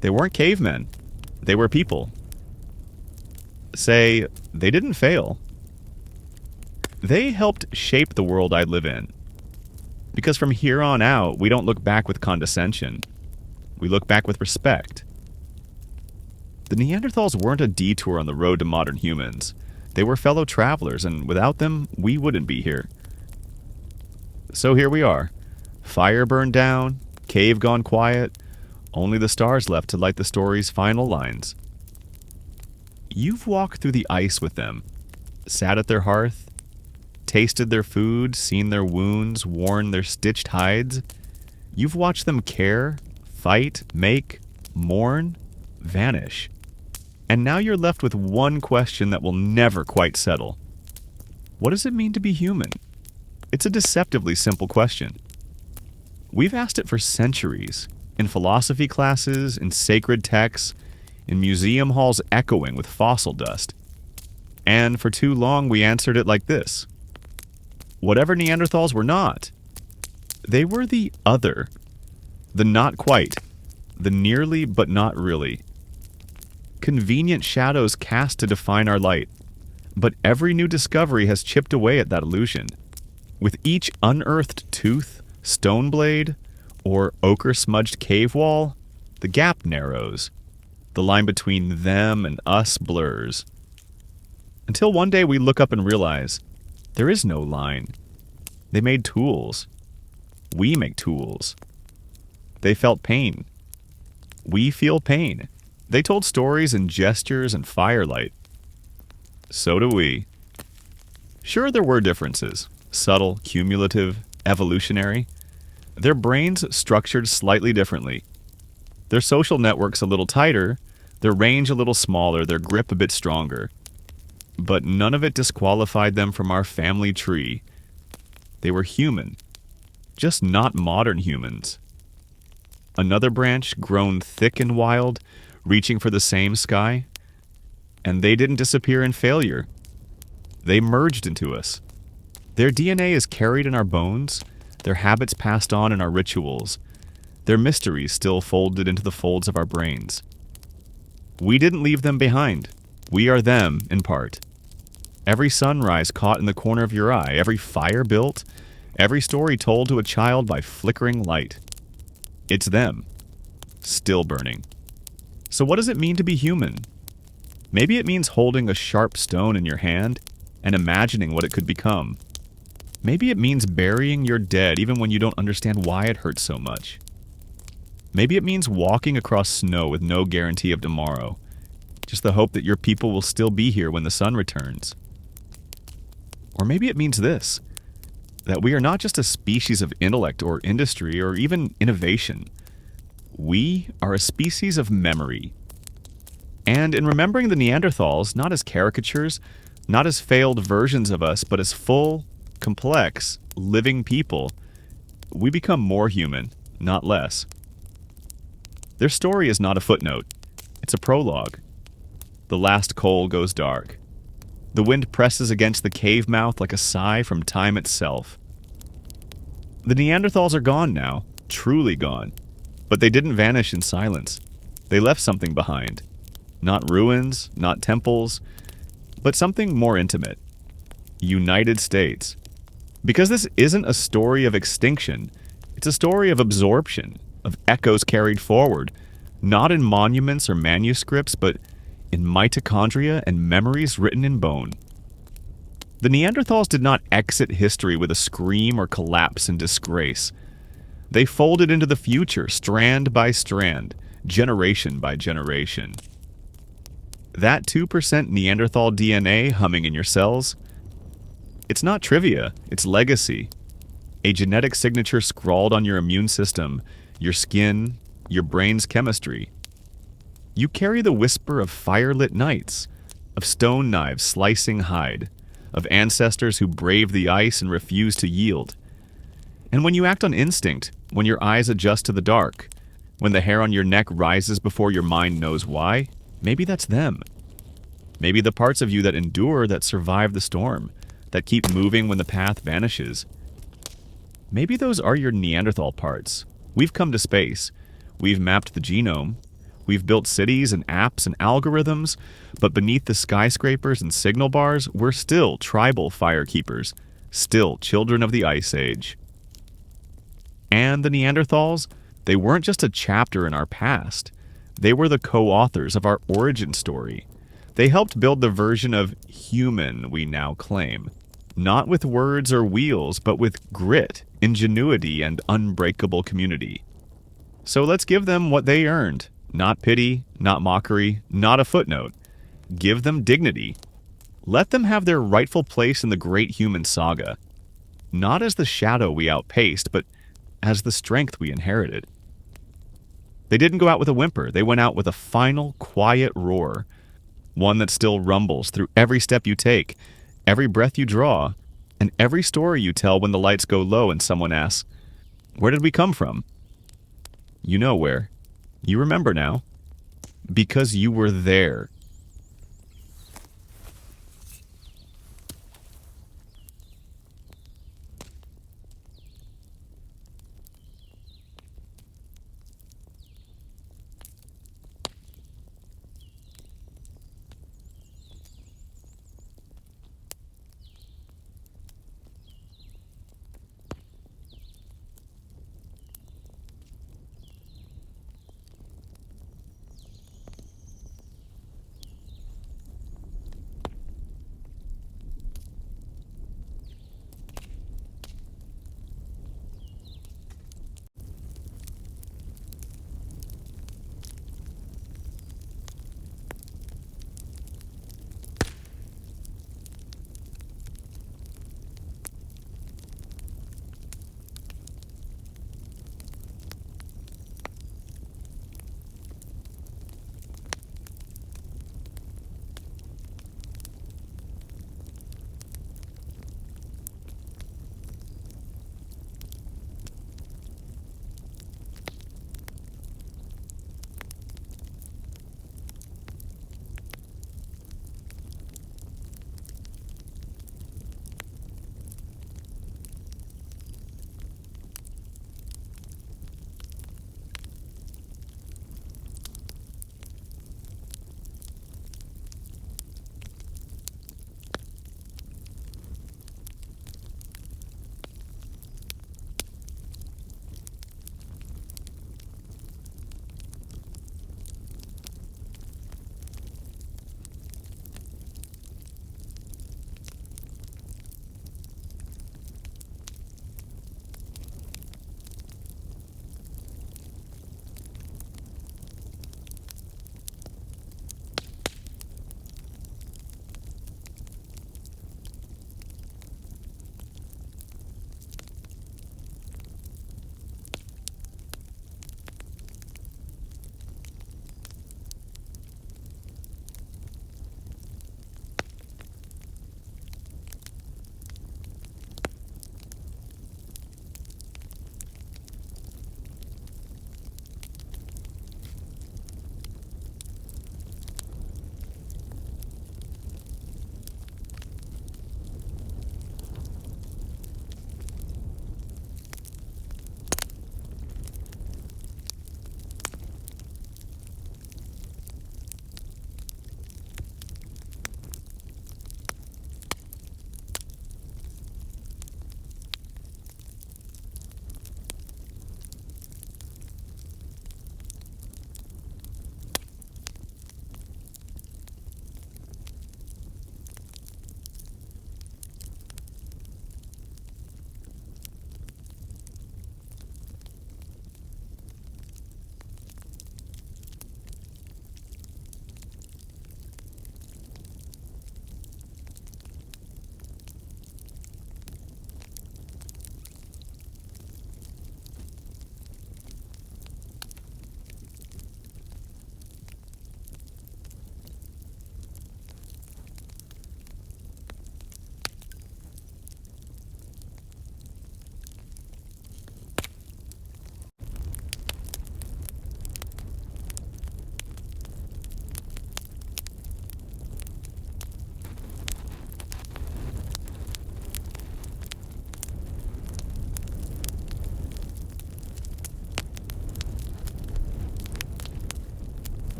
they weren't cavemen, they were people. Say, they didn't fail. They helped shape the world I live in. Because from here on out, we don't look back with condescension. We look back with respect. The Neanderthals weren't a detour on the road to modern humans. They were fellow travelers, and without them, we wouldn't be here. So here we are. Fire burned down, cave gone quiet, only the stars left to light the story's final lines. You've walked through the ice with them, sat at their hearth, tasted their food, seen their wounds, worn their stitched hides. You've watched them care, fight, make, mourn, vanish. And now you're left with one question that will never quite settle. What does it mean to be human? It's a deceptively simple question. We've asked it for centuries, in philosophy classes, in sacred texts, in museum halls echoing with fossil dust. And for too long we answered it like this. Whatever Neanderthals were not, they were the other, the not quite, the nearly but not really. Convenient shadows cast to define our light, but every new discovery has chipped away at that illusion. With each unearthed tooth, stone blade, or ochre-smudged cave wall, the gap narrows. The line between them and us blurs. Until one day we look up and realize, there is no line. They made tools. We make tools. They felt pain. We feel pain. They told stories in gestures and firelight. So do we. Sure, there were differences. Subtle, cumulative, evolutionary. Their brains structured slightly differently. Their social networks a little tighter, their range a little smaller, their grip a bit stronger. But none of it disqualified them from our family tree. They were human, just not modern humans. Another branch, grown thick and wild, reaching for the same sky. And they didn't disappear in failure. They merged into us. Their DNA is carried in our bones, their habits passed on in our rituals, their mysteries still folded into the folds of our brains. We didn't leave them behind. We are them, in part. Every sunrise caught in the corner of your eye, every fire built, every story told to a child by flickering light. It's them, still burning. So what does it mean to be human? Maybe it means holding a sharp stone in your hand and imagining what it could become. Maybe it means burying your dead even when you don't understand why it hurts so much. Maybe it means walking across snow with no guarantee of tomorrow, just the hope that your people will still be here when the sun returns. Or maybe it means this, that we are not just a species of intellect or industry or even innovation. We are a species of memory. And in remembering the Neanderthals, not as caricatures, not as failed versions of us, but as full, complex, living people, we become more human, not less. Their story is not a footnote. It's a prologue. The last coal goes dark. The wind presses against the cave mouth like a sigh from time itself. The Neanderthals are gone now, truly gone. But they didn't vanish in silence. They left something behind. Not ruins, not temples, but something more intimate. United States. Because this isn't a story of extinction, it's a story of absorption, of echoes carried forward, not in monuments or manuscripts, but in mitochondria and memories written in bone. The Neanderthals did not exit history with a scream or collapse in disgrace. They folded into the future, strand by strand, generation by generation. That 2% Neanderthal DNA humming in your cells, it's not trivia, it's legacy. A genetic signature scrawled on your immune system, your skin, your brain's chemistry. You carry the whisper of firelit nights, of stone knives slicing hide, of ancestors who braved the ice and refused to yield. And when you act on instinct, when your eyes adjust to the dark, when the hair on your neck rises before your mind knows why, maybe that's them. Maybe the parts of you that endure, that survive the storm, that keep moving when the path vanishes. Maybe those are your Neanderthal parts. We've come to space. We've mapped the genome. We've built cities and apps and algorithms, but beneath the skyscrapers and signal bars, we're still tribal firekeepers, still children of the Ice Age. And the Neanderthals, they weren't just a chapter in our past. They were the co-authors of our origin story. They helped build the version of human we now claim. Not with words or wheels, but with grit, ingenuity, and unbreakable community. So let's give them what they earned. Not pity, not mockery, not a footnote. Give them dignity. Let them have their rightful place in the great human saga. Not as the shadow we outpaced, but as the strength we inherited. They didn't go out with a whimper. They went out with a final, quiet roar. One that still rumbles through every step you take, every breath you draw, and every story you tell when the lights go low and someone asks, "Where did we come from?" You know where. You remember now. Because you were there.